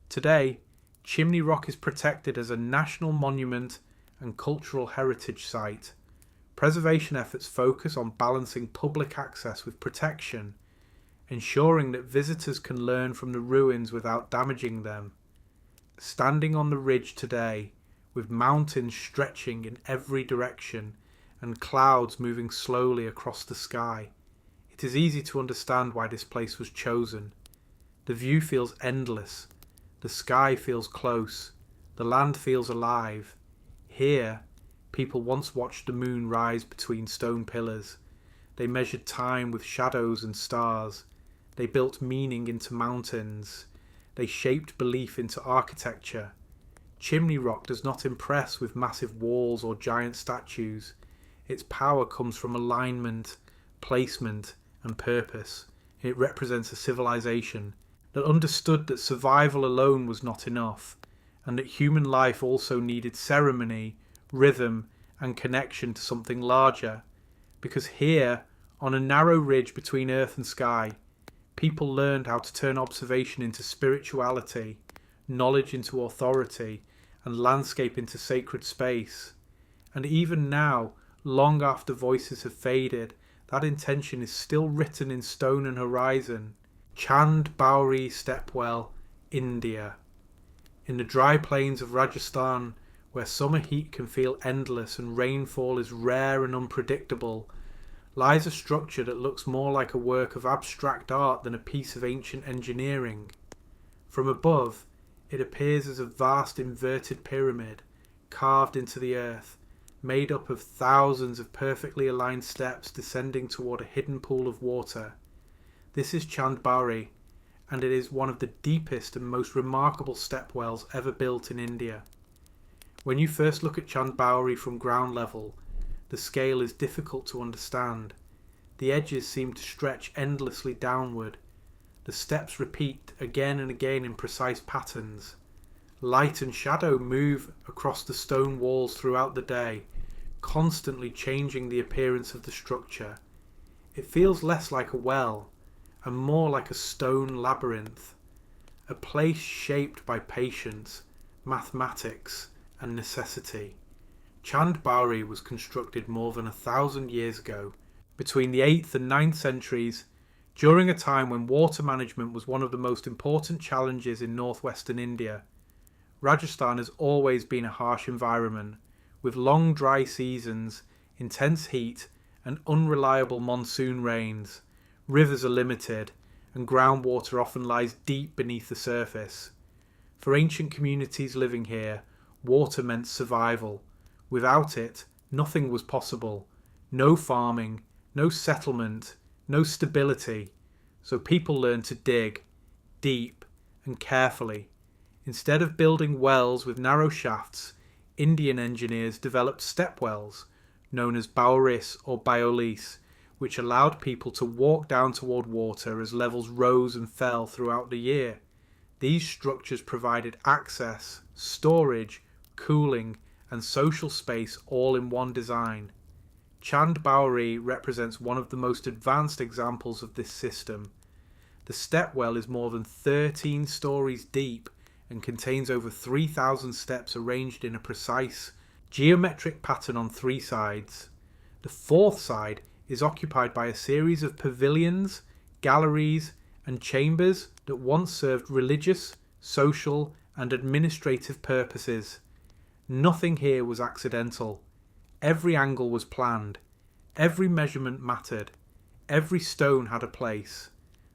Today, Chimney Rock is protected as a national monument and cultural heritage site. Preservation efforts focus on balancing public access with protection, ensuring that visitors can learn from the ruins without damaging them. Standing on the ridge today, with mountains stretching in every direction and clouds moving slowly across the sky, it is easy to understand why this place was chosen. The view feels endless, the sky feels close, the land feels alive. Here, people once watched the moon rise between stone pillars. They measured time with shadows and stars. They built meaning into mountains. They shaped belief into architecture. Chimney Rock does not impress with massive walls or giant statues. Its power comes from alignment, placement, and purpose. It represents a civilization that understood that survival alone was not enough, and that human life also needed ceremony, rhythm, and connection to something larger. Because here, on a narrow ridge between earth and sky, people learned how to turn observation into spirituality, knowledge into authority, and landscape into sacred space. And even now, long after voices have faded, that intention is still written in stone and horizon. Chand Bauri Stepwell, India. In the dry plains of Rajasthan, where summer heat can feel endless and rainfall is rare and unpredictable, lies a structure that looks more like a work of abstract art than a piece of ancient engineering. From above, it appears as a vast inverted pyramid, carved into the earth, made up of thousands of perfectly aligned steps descending toward a hidden pool of water. This is Chand Bauri, and it is one of the deepest and most remarkable stepwells ever built in India. When you first look at Chand Bauri from ground level, the scale is difficult to understand. The edges seem to stretch endlessly downward. The steps repeat again and again in precise patterns. Light and shadow move across the stone walls throughout the day, constantly changing the appearance of the structure. It feels less like a well, and more like a stone labyrinth, a place shaped by patience, mathematics, and necessity. Chand Bauri was constructed more than 1,000 years ago, between the 8th and 9th centuries, during a time when water management was one of the most important challenges in northwestern India. Rajasthan has always been a harsh environment, with long dry seasons, intense heat, and unreliable monsoon rains. Rivers are limited, and groundwater often lies deep beneath the surface. For ancient communities living here, water meant survival. Without it, nothing was possible. No farming, no settlement, no stability. So people learned to dig, deep and carefully. Instead of building wells with narrow shafts, Indian engineers developed stepwells, known as bauris or biolis, which allowed people to walk down toward water as levels rose and fell throughout the year. These structures provided access, storage, cooling, and social space all in one design. Chand Bauri represents one of the most advanced examples of this system. The stepwell is more than 13 stories deep and contains over 3,000 steps arranged in a precise, geometric pattern on 3 sides. The 4th side is occupied by a series of pavilions, galleries, and chambers that once served religious, social, and administrative purposes. Nothing here was accidental. Every angle was planned. Every measurement mattered. Every stone had a place.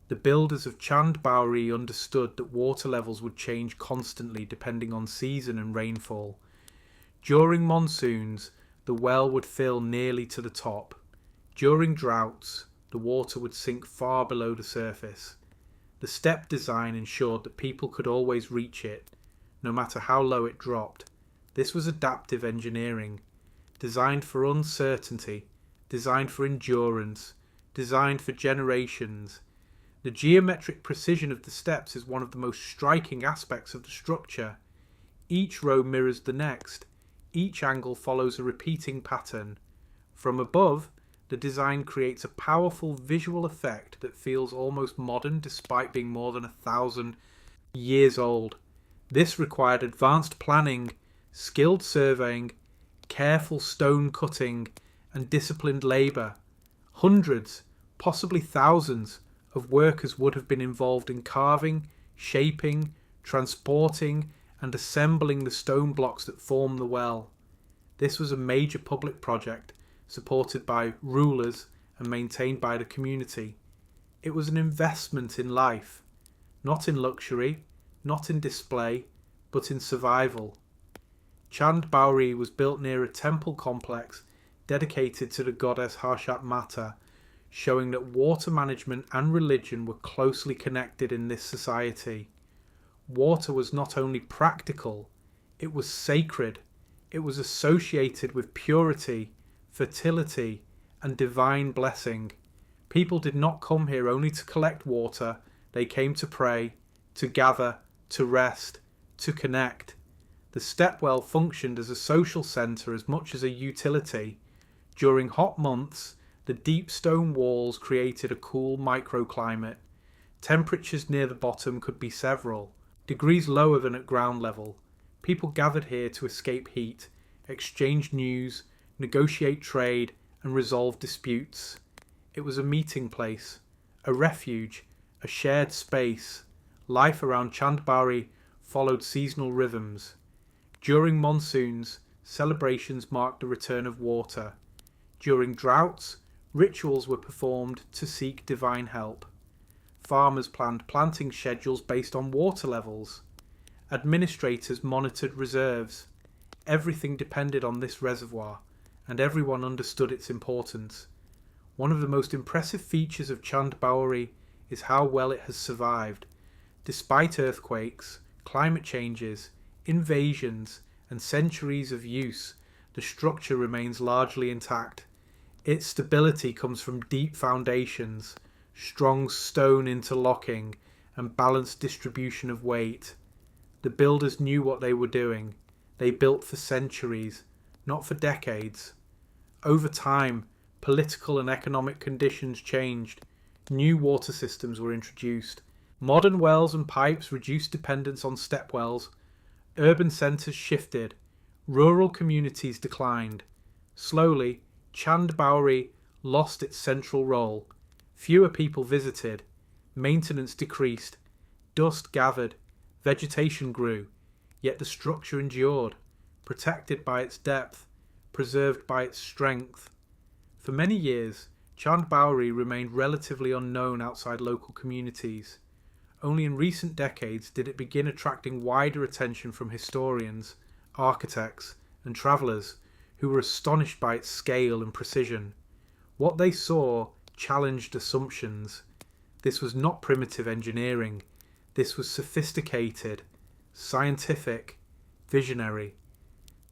The builders of Chand Baori understood that water levels would change constantly depending on season and rainfall. During monsoons, the well would fill nearly to the top. During droughts, the water would sink far below the surface. The step design ensured that people could always reach it, no matter how low it dropped. This was adaptive engineering, designed for uncertainty, designed for endurance, designed for generations. The geometric precision of the steps is one of the most striking aspects of the structure. Each row mirrors the next. Each angle follows a repeating pattern. From above, the design creates a powerful visual effect that feels almost modern despite being more than 1,000 years old. This required advanced planning, skilled surveying, careful stone cutting, and disciplined labour. Hundreds, possibly thousands, of workers would have been involved in carving, shaping, transporting, and assembling the stone blocks that form the well. This was a major public project, supported by rulers and maintained by the community. It was an investment in life, not in luxury, not in display, but in survival. Chand Baori was built near a temple complex dedicated to the goddess Harshat Mata, showing that water management and religion were closely connected in this society. Water was not only practical, it was sacred. It was associated with purity, fertility, and divine blessing. People did not come here only to collect water, they came to pray, to gather, to rest, to connect. The stepwell functioned as a social centre as much as a utility. During hot months, the deep stone walls created a cool microclimate. Temperatures near the bottom could be several degrees lower than at ground level. People gathered here to escape heat, exchange news, negotiate trade, and resolve disputes. It was a meeting place, a refuge, a shared space. Life around Chand Baori followed seasonal rhythms. During monsoons, celebrations marked the return of water. During droughts, rituals were performed to seek divine help. Farmers planned planting schedules based on water levels. Administrators monitored reserves. Everything depended on this reservoir, and everyone understood its importance. One of the most impressive features of Chand Baori is how well it has survived. Despite earthquakes, climate changes, invasions, and centuries of use, the structure remains largely intact. Its stability comes from deep foundations, strong stone interlocking, and balanced distribution of weight. The builders knew what they were doing. They built for centuries, not for decades. Over time, political and economic conditions changed. New water systems were introduced. Modern wells and pipes reduced dependence on step wells. Urban centres shifted. Rural communities declined. Slowly, Chand Baori lost its central role. Fewer people visited. Maintenance decreased. Dust gathered. Vegetation grew. Yet the structure endured, protected by its depth, preserved by its strength. For many years, Chand Baori remained relatively unknown outside local communities. Only in recent decades did it begin attracting wider attention from historians, architects, and travellers who were astonished by its scale and precision. What they saw challenged assumptions. This was not primitive engineering. This was sophisticated, scientific, visionary.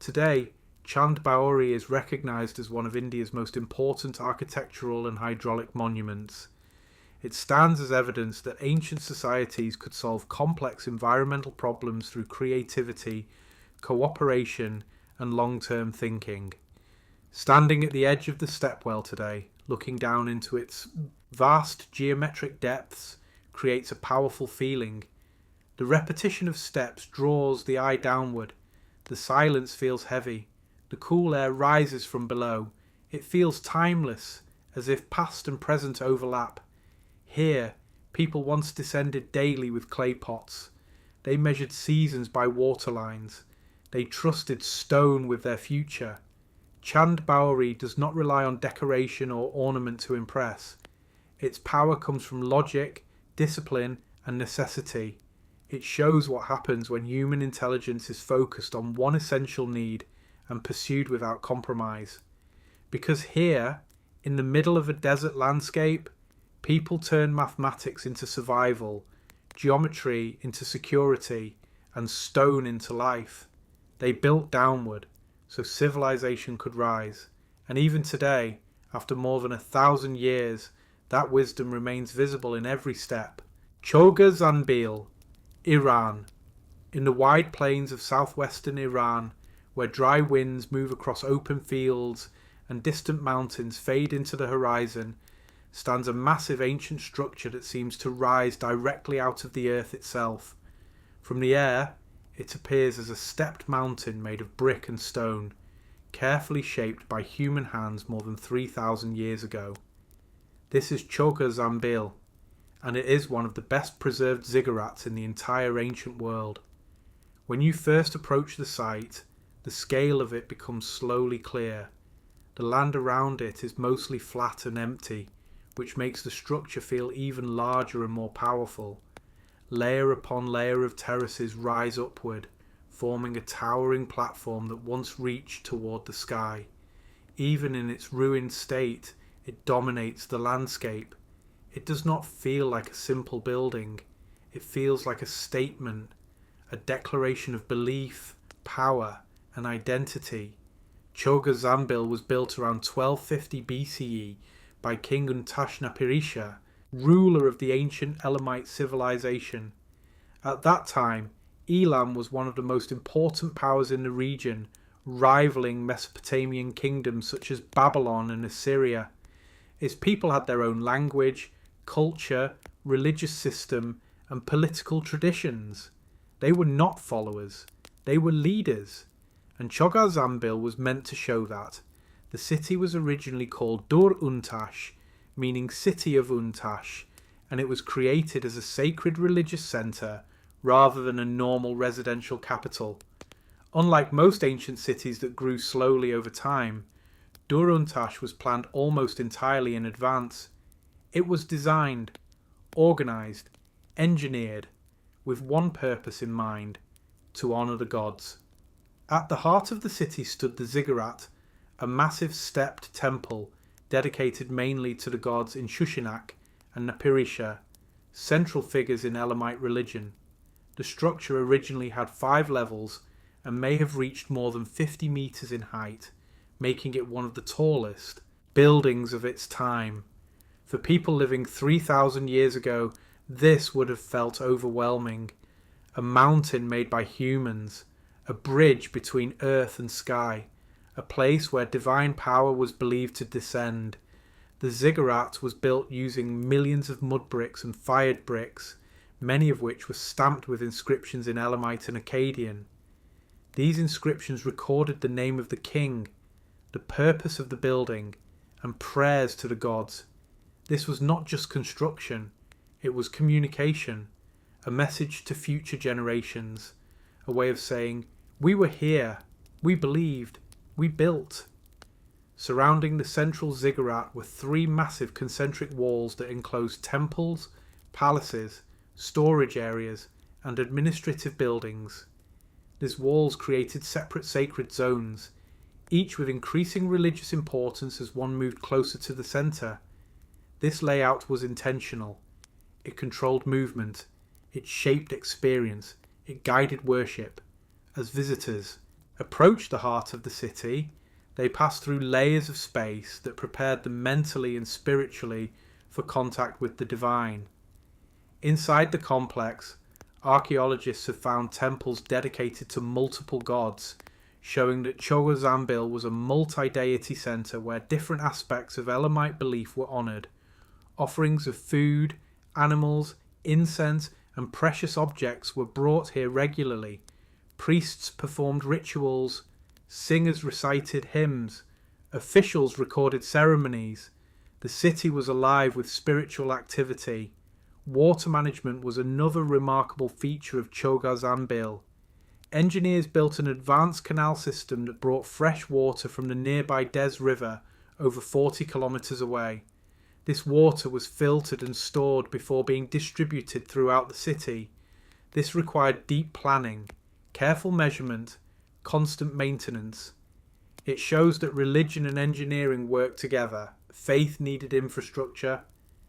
Today, Chand Baori is recognised as one of India's most important architectural and hydraulic monuments. It stands as evidence that ancient societies could solve complex environmental problems through creativity, cooperation, and long-term thinking. Standing at the edge of the stepwell today, looking down into its vast geometric depths, creates a powerful feeling. The repetition of steps draws the eye downward. The silence feels heavy. The cool air rises from below. It feels timeless, as if past and present overlap. Here, people once descended daily with clay pots. They measured seasons by water lines. They trusted stone with their future. Chand Bowery does not rely on decoration or ornament to impress. Its power comes from logic, discipline, and necessity. It shows what happens when human intelligence is focused on one essential need and pursued without compromise. Because here, in the middle of a desert landscape, people turn mathematics into survival, geometry into security, and stone into life. They built downward, so civilization could rise. And even today, after more than 1,000 years, that wisdom remains visible in every step. Choga Zanbil, Iran. In the wide plains of southwestern Iran, where dry winds move across open fields and distant mountains fade into the horizon, stands a massive ancient structure that seems to rise directly out of the earth itself. From the air, it appears as a stepped mountain made of brick and stone, carefully shaped by human hands more than 3,000 years ago. This is Choga Zanbil, and it is one of the best preserved ziggurats in the entire ancient world. When you first approach the site, the scale of it becomes slowly clear. The land around it is mostly flat and empty, which makes the structure feel even larger and more powerful. Layer upon layer of terraces rise upward, forming a towering platform that once reached toward the sky. Even in its ruined state, it dominates the landscape. It does not feel like a simple building. It feels like a statement, a declaration of belief, power, and identity. Choga Zanbil was built around 1250 BCE by King Untashnapirisha, ruler of the ancient Elamite civilization. At that time, Elam was one of the most important powers in the region, rivaling Mesopotamian kingdoms such as Babylon and Assyria. Its people had their own language, culture, religious system, and political traditions. They were not followers, they were leaders, and Choga Zanbil was meant to show that. The city was originally called Dur Untash, meaning City of Untash, and it was created as a sacred religious centre rather than a normal residential capital. Unlike most ancient cities that grew slowly over time, Dur Untash was planned almost entirely in advance. It was designed, organised, engineered, with one purpose in mind: to honour the gods. At the heart of the city stood the ziggurat, a massive stepped temple dedicated mainly to the gods in Shushinak and Napirisha, central figures in Elamite religion. The structure originally had 5 levels and may have reached more than 50 metres in height, making it one of the tallest buildings of its time. For people living 3,000 years ago, this would have felt overwhelming. A mountain made by humans, a bridge between earth and sky, a place where divine power was believed to descend. The ziggurat was built using millions of mud bricks and fired bricks, many of which were stamped with inscriptions in Elamite and Akkadian. These inscriptions recorded the name of the king, the purpose of the building, and prayers to the gods. This was not just construction, it was communication, a message to future generations, a way of saying, we were here, we believed, we built. Surrounding the central ziggurat were 3 massive concentric walls that enclosed temples, palaces, storage areas, and administrative buildings. These walls created separate sacred zones, each with increasing religious importance as one moved closer to the centre. This layout was intentional. It controlled movement, it shaped experience, it guided worship. As visitors approached the heart of the city, they passed through layers of space that prepared them mentally and spiritually for contact with the divine. Inside the complex, archaeologists have found temples dedicated to multiple gods, showing that Choga Zanbil was a multi-deity centre where different aspects of Elamite belief were honoured. Offerings of food, animals, incense, and precious objects were brought here regularly. Priests performed rituals, singers recited hymns, officials recorded ceremonies, The city was alive with spiritual activity. Water management was another remarkable feature of Chogha-Zanbil. Engineers built an advanced canal system that brought fresh water from the nearby Des River over 40 kilometers away. This water was filtered and stored before being distributed throughout the city. This required deep planning, careful measurement, constant maintenance. It shows that religion and engineering worked together. Faith needed infrastructure,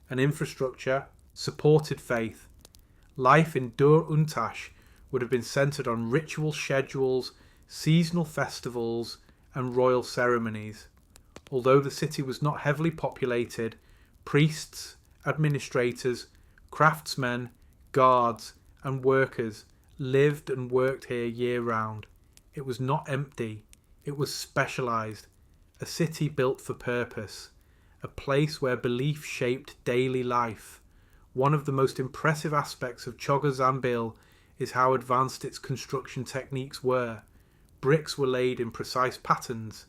and infrastructure supported faith. Life in Dur-Untash would have been centered on ritual schedules, seasonal festivals, and royal ceremonies. Although the city was not heavily populated, priests, administrators, craftsmen, guards, and workers lived and worked here year-round. It was not empty. It was specialized. A city built for purpose. A place where belief shaped daily life. One of the most impressive aspects of Chogha-Zanbil is how advanced its construction techniques were. Bricks were laid in precise patterns.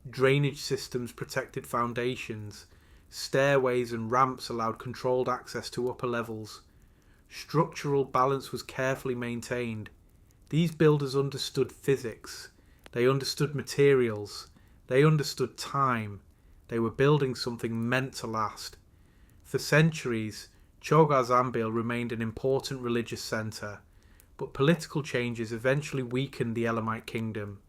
Drainage systems protected foundations. Stairways and ramps allowed controlled access to upper levels. Structural balance was carefully maintained. These builders understood physics. They understood materials. They understood time. They were building something meant to last. For centuries, Chogha-Zanbil remained an important religious centre, but political changes eventually weakened the Elamite kingdom.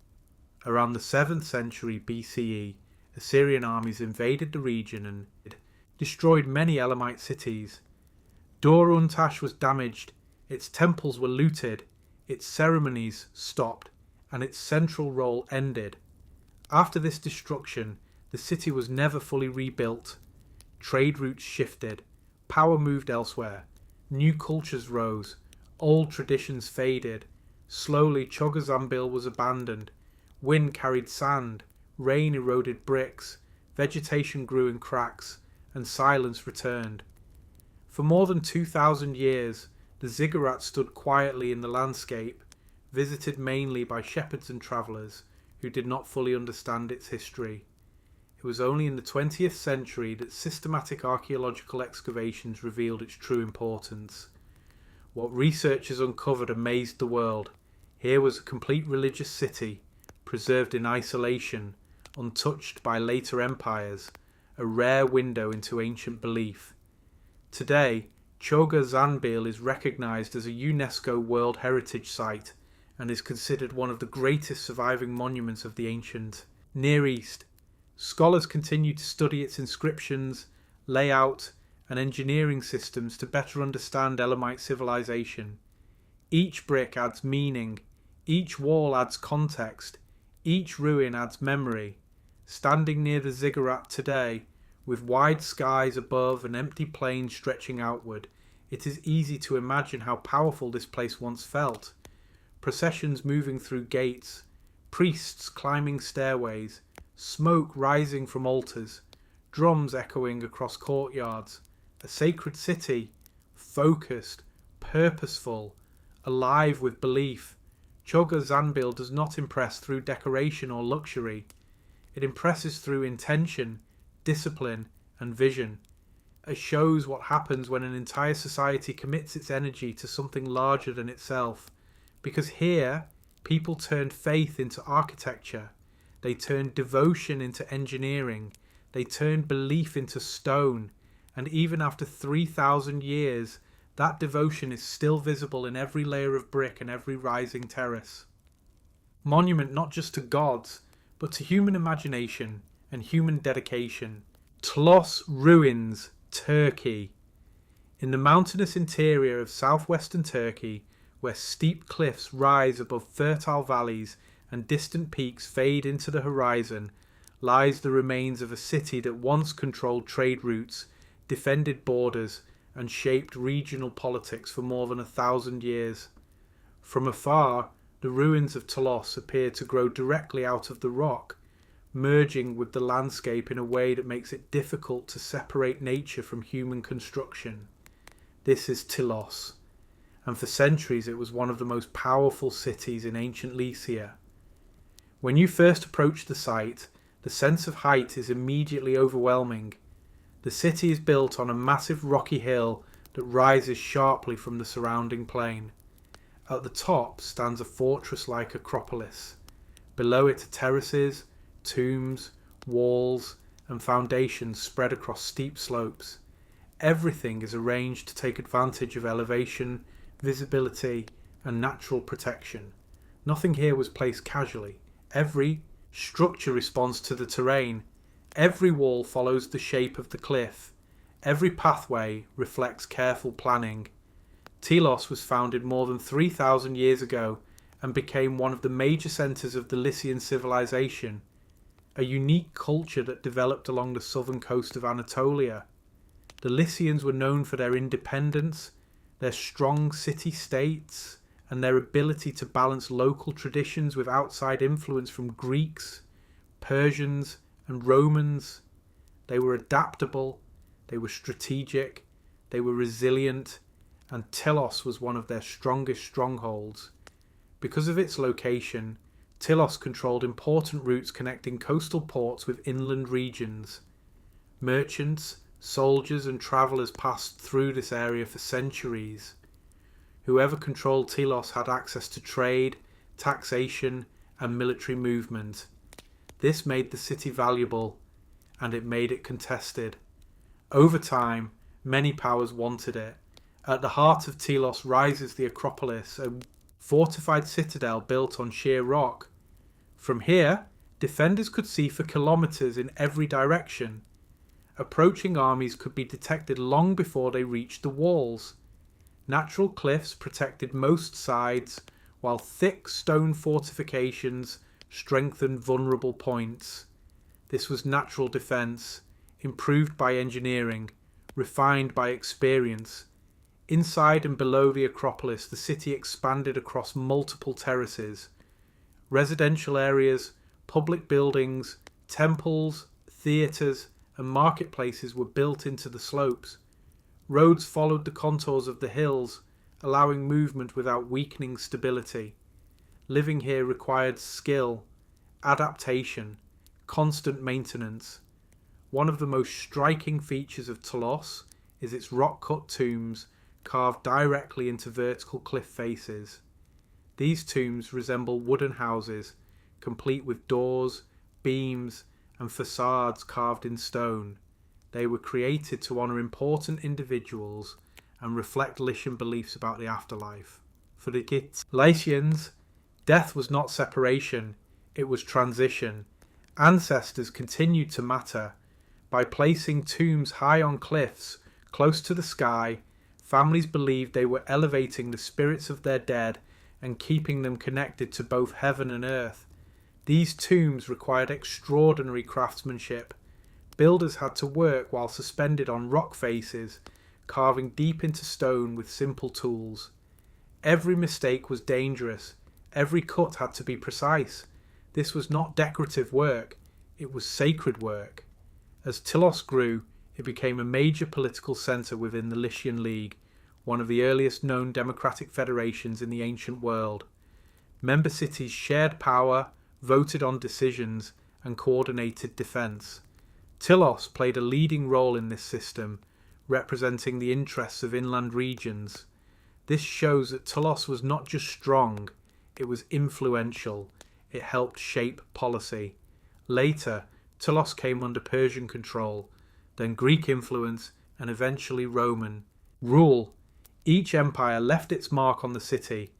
Around the 7th century BCE, Assyrian armies invaded the region and destroyed many Elamite cities. Dur-Untash was damaged, its temples were looted, its ceremonies stopped, and its central role ended. After this destruction, the city was never fully rebuilt. Trade routes shifted, power moved elsewhere, new cultures rose, old traditions faded. Slowly Chogha-Zanbil was abandoned. Wind carried sand, rain eroded bricks, vegetation grew in cracks, and silence returned. For more than 2,000 years, the ziggurat stood quietly in the landscape, visited mainly by shepherds and travellers who did not fully understand its history. It was only in the 20th century that systematic archaeological excavations revealed its true importance. What researchers uncovered amazed the world. Here was a complete religious city, preserved in isolation, untouched by later empires, a rare window into ancient belief. Today, Chogha-Zanbil is recognized as a UNESCO World Heritage Site and is considered one of the greatest surviving monuments of the ancient Near East. Scholars continue to study its inscriptions, layout, and engineering systems to better understand Elamite civilization. Each brick adds meaning, each wall adds context, each ruin adds memory. Standing near the ziggurat today, with wide skies above and empty plains stretching outward, it is easy to imagine how powerful this place once felt. Processions moving through gates, priests climbing stairways, smoke rising from altars, drums echoing across courtyards. A sacred city, focused, purposeful, alive with belief. Chogha-Zanbil does not impress through decoration or luxury. It impresses through intention, discipline, and vision. It shows what happens when an entire society commits its energy to something larger than itself. Because here, people turned faith into architecture. They turned devotion into engineering. They turned belief into stone. And even after 3,000 years, that devotion is still visible in every layer of brick and every rising terrace. Monument not just to gods, but to human imagination and human dedication. Tlos Ruins, Turkey. In the mountainous interior of southwestern Turkey, where steep cliffs rise above fertile valleys and distant peaks fade into the horizon, lies the remains of a city that once controlled trade routes, defended borders, and shaped regional politics for more than 1,000 years. From afar, the ruins of Tlos appear to grow directly out of the rock, merging with the landscape in a way that makes it difficult to separate nature from human construction. This is Tlos, and for centuries it was one of the most powerful cities in ancient Lycia. When you first approach the site, the sense of height is immediately overwhelming. The city is built on a massive rocky hill that rises sharply from the surrounding plain. At the top stands a fortress-like acropolis. Below it are terraces, tombs, walls, and foundations spread across steep slopes. Everything is arranged to take advantage of elevation, visibility, and natural protection. Nothing here was placed casually. Every structure responds to the terrain. Every wall follows the shape of the cliff. Every pathway reflects careful planning. Telos was founded more than 3,000 years ago and became one of the major centres of the Lycian civilization, a unique culture that developed along the southern coast of Anatolia. The Lycians were known for their independence, their strong city-states, and their ability to balance local traditions with outside influence from Greeks, Persians, and Romans. They were adaptable, they were strategic, they were resilient, and Telos was one of their strongest strongholds. Because of its location, Telos controlled important routes connecting coastal ports with inland regions. Merchants, soldiers, and travellers passed through this area for centuries. Whoever controlled Telos had access to trade, taxation, and military movement. This made the city valuable, and it made it contested. Over time, many powers wanted it. At the heart of Telos rises the Acropolis, a fortified citadel built on sheer rock. From here, defenders could see for kilometres in every direction. Approaching armies could be detected long before they reached the walls. Natural cliffs protected most sides, while thick stone fortifications strengthened vulnerable points. This was natural defence, improved by engineering, refined by experience. Inside and below the Acropolis, the city expanded across multiple terraces. Residential areas, public buildings, temples, theatres, and marketplaces were built into the slopes. Roads followed the contours of the hills, allowing movement without weakening stability. Living here required skill, adaptation, constant maintenance. One of the most striking features of Telos is its rock-cut tombs carved directly into vertical cliff faces. These tombs resemble wooden houses, complete with doors, beams, and facades carved in stone. They were created to honour important individuals and reflect Lycian beliefs about the afterlife. For the Lycians, death was not separation, it was transition. Ancestors continued to matter. By placing tombs high on cliffs, close to the sky, families believed they were elevating the spirits of their dead and keeping them connected to both heaven and earth. These tombs required extraordinary craftsmanship. Builders had to work while suspended on rock faces, carving deep into stone with simple tools. Every mistake was dangerous. Every cut had to be precise. This was not decorative work, it was sacred work. As Telos grew, it became a major political centre within the Lycian League, one of the earliest known democratic federations in the ancient world. Member cities shared power, voted on decisions, and coordinated defence. Telos played a leading role in this system, representing the interests of inland regions. This shows that Telos was not just strong, it was influential. It helped shape policy. Later, Telos came under Persian control, then Greek influence, and eventually Roman rule. Each empire left its mark on the city.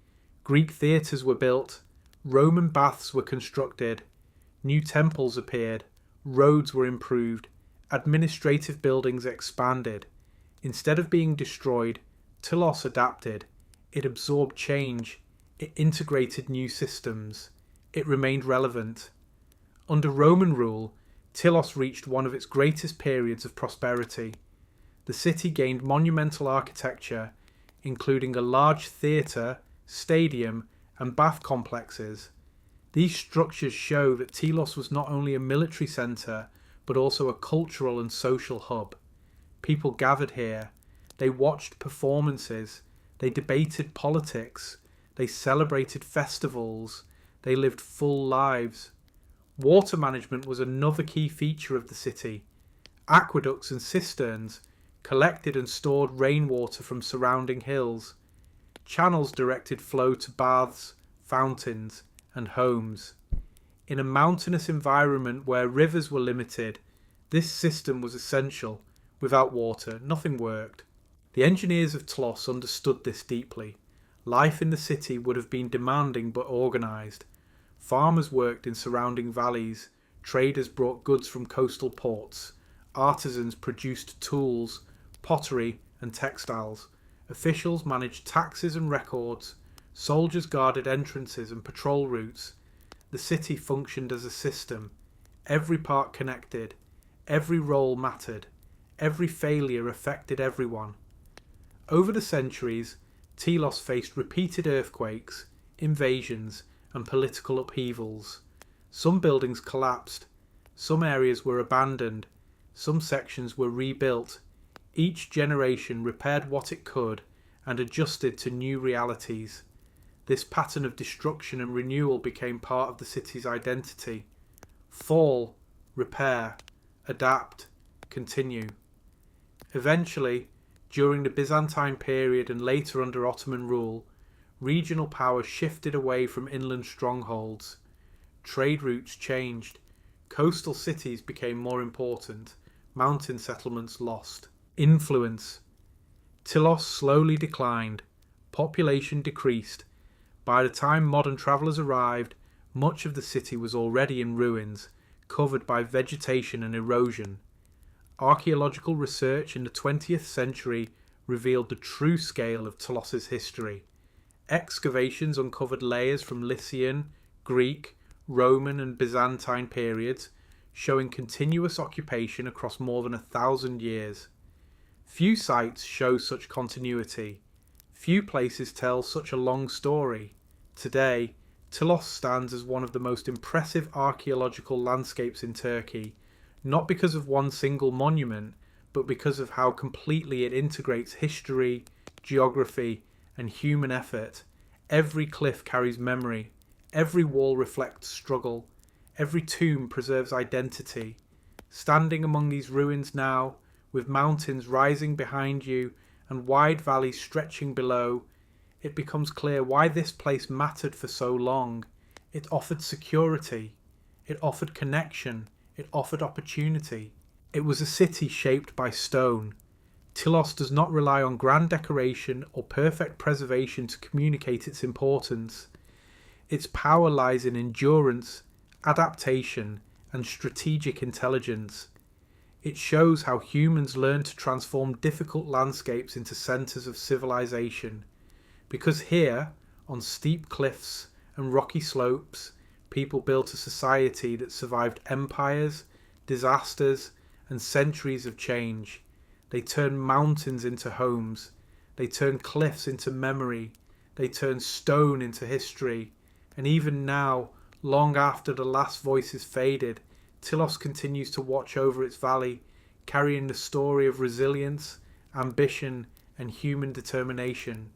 Greek theatres were built, Roman baths were constructed, new temples appeared, roads were improved, administrative buildings expanded. Instead of being destroyed, Telos adapted. It absorbed change. It integrated new systems. It remained relevant. Under Roman rule, Telos reached one of its greatest periods of prosperity. The city gained monumental architecture, including a large theatre, stadium, and bath complexes. These structures show that Telos was not only a military centre, but also a cultural and social hub. People gathered here. They watched performances. They debated politics. They celebrated festivals. They lived full lives. Water management was another key feature of the city. Aqueducts and cisterns collected and stored rainwater from surrounding hills. Channels directed flow to baths, fountains, and homes. In a mountainous environment where rivers were limited, this system was essential. Without water, nothing worked. The engineers of Tlos understood this deeply. Life in the city would have been demanding but organised. Farmers worked in surrounding valleys, traders brought goods from coastal ports, artisans produced tools, pottery and textiles, officials managed taxes and records, soldiers guarded entrances and patrol routes. The city functioned as a system. Every part connected, every role mattered, every failure affected everyone. Over the centuries, Telos faced repeated earthquakes, invasions, and political upheavals. Some buildings collapsed, some areas were abandoned, some sections were rebuilt. Each generation repaired what it could and adjusted to new realities. This pattern of destruction and renewal became part of the city's identity. Fall, repair, adapt, continue. Eventually, during the Byzantine period and later under Ottoman rule, regional power shifted away from inland strongholds. Trade routes changed. Coastal cities became more important. Mountain settlements lost. Influence. Telos slowly declined. Population decreased. By the time modern travellers arrived, much of the city was already in ruins, covered by vegetation and erosion. Archaeological research in the 20th century revealed the true scale of Telos's history. Excavations uncovered layers from Lycian, Greek, Roman and Byzantine periods, showing continuous occupation across more than 1,000 years. Few sites show such continuity. Few places tell such a long story. Today, Telos stands as one of the most impressive archaeological landscapes in Turkey, not because of one single monument, but because of how completely it integrates history, geography, and human effort. Every cliff carries memory, every wall reflects struggle, every tomb preserves identity. Standing among these ruins now, with mountains rising behind you and wide valleys stretching below, it becomes clear why this place mattered for so long. It offered security, it offered connection, it offered opportunity. It was a city shaped by stone. Telos does not rely on grand decoration or perfect preservation to communicate its importance. Its power lies in endurance, adaptation, and strategic intelligence. It shows how humans learn to transform difficult landscapes into centres of civilization. Because here, on steep cliffs and rocky slopes, people built a society that survived empires, disasters, and centuries of change. They turned mountains into homes. They turned cliffs into memory. They turned stone into history. And even now, long after the last voices faded, Telos continues to watch over its valley, carrying the story of resilience, ambition, and human determination.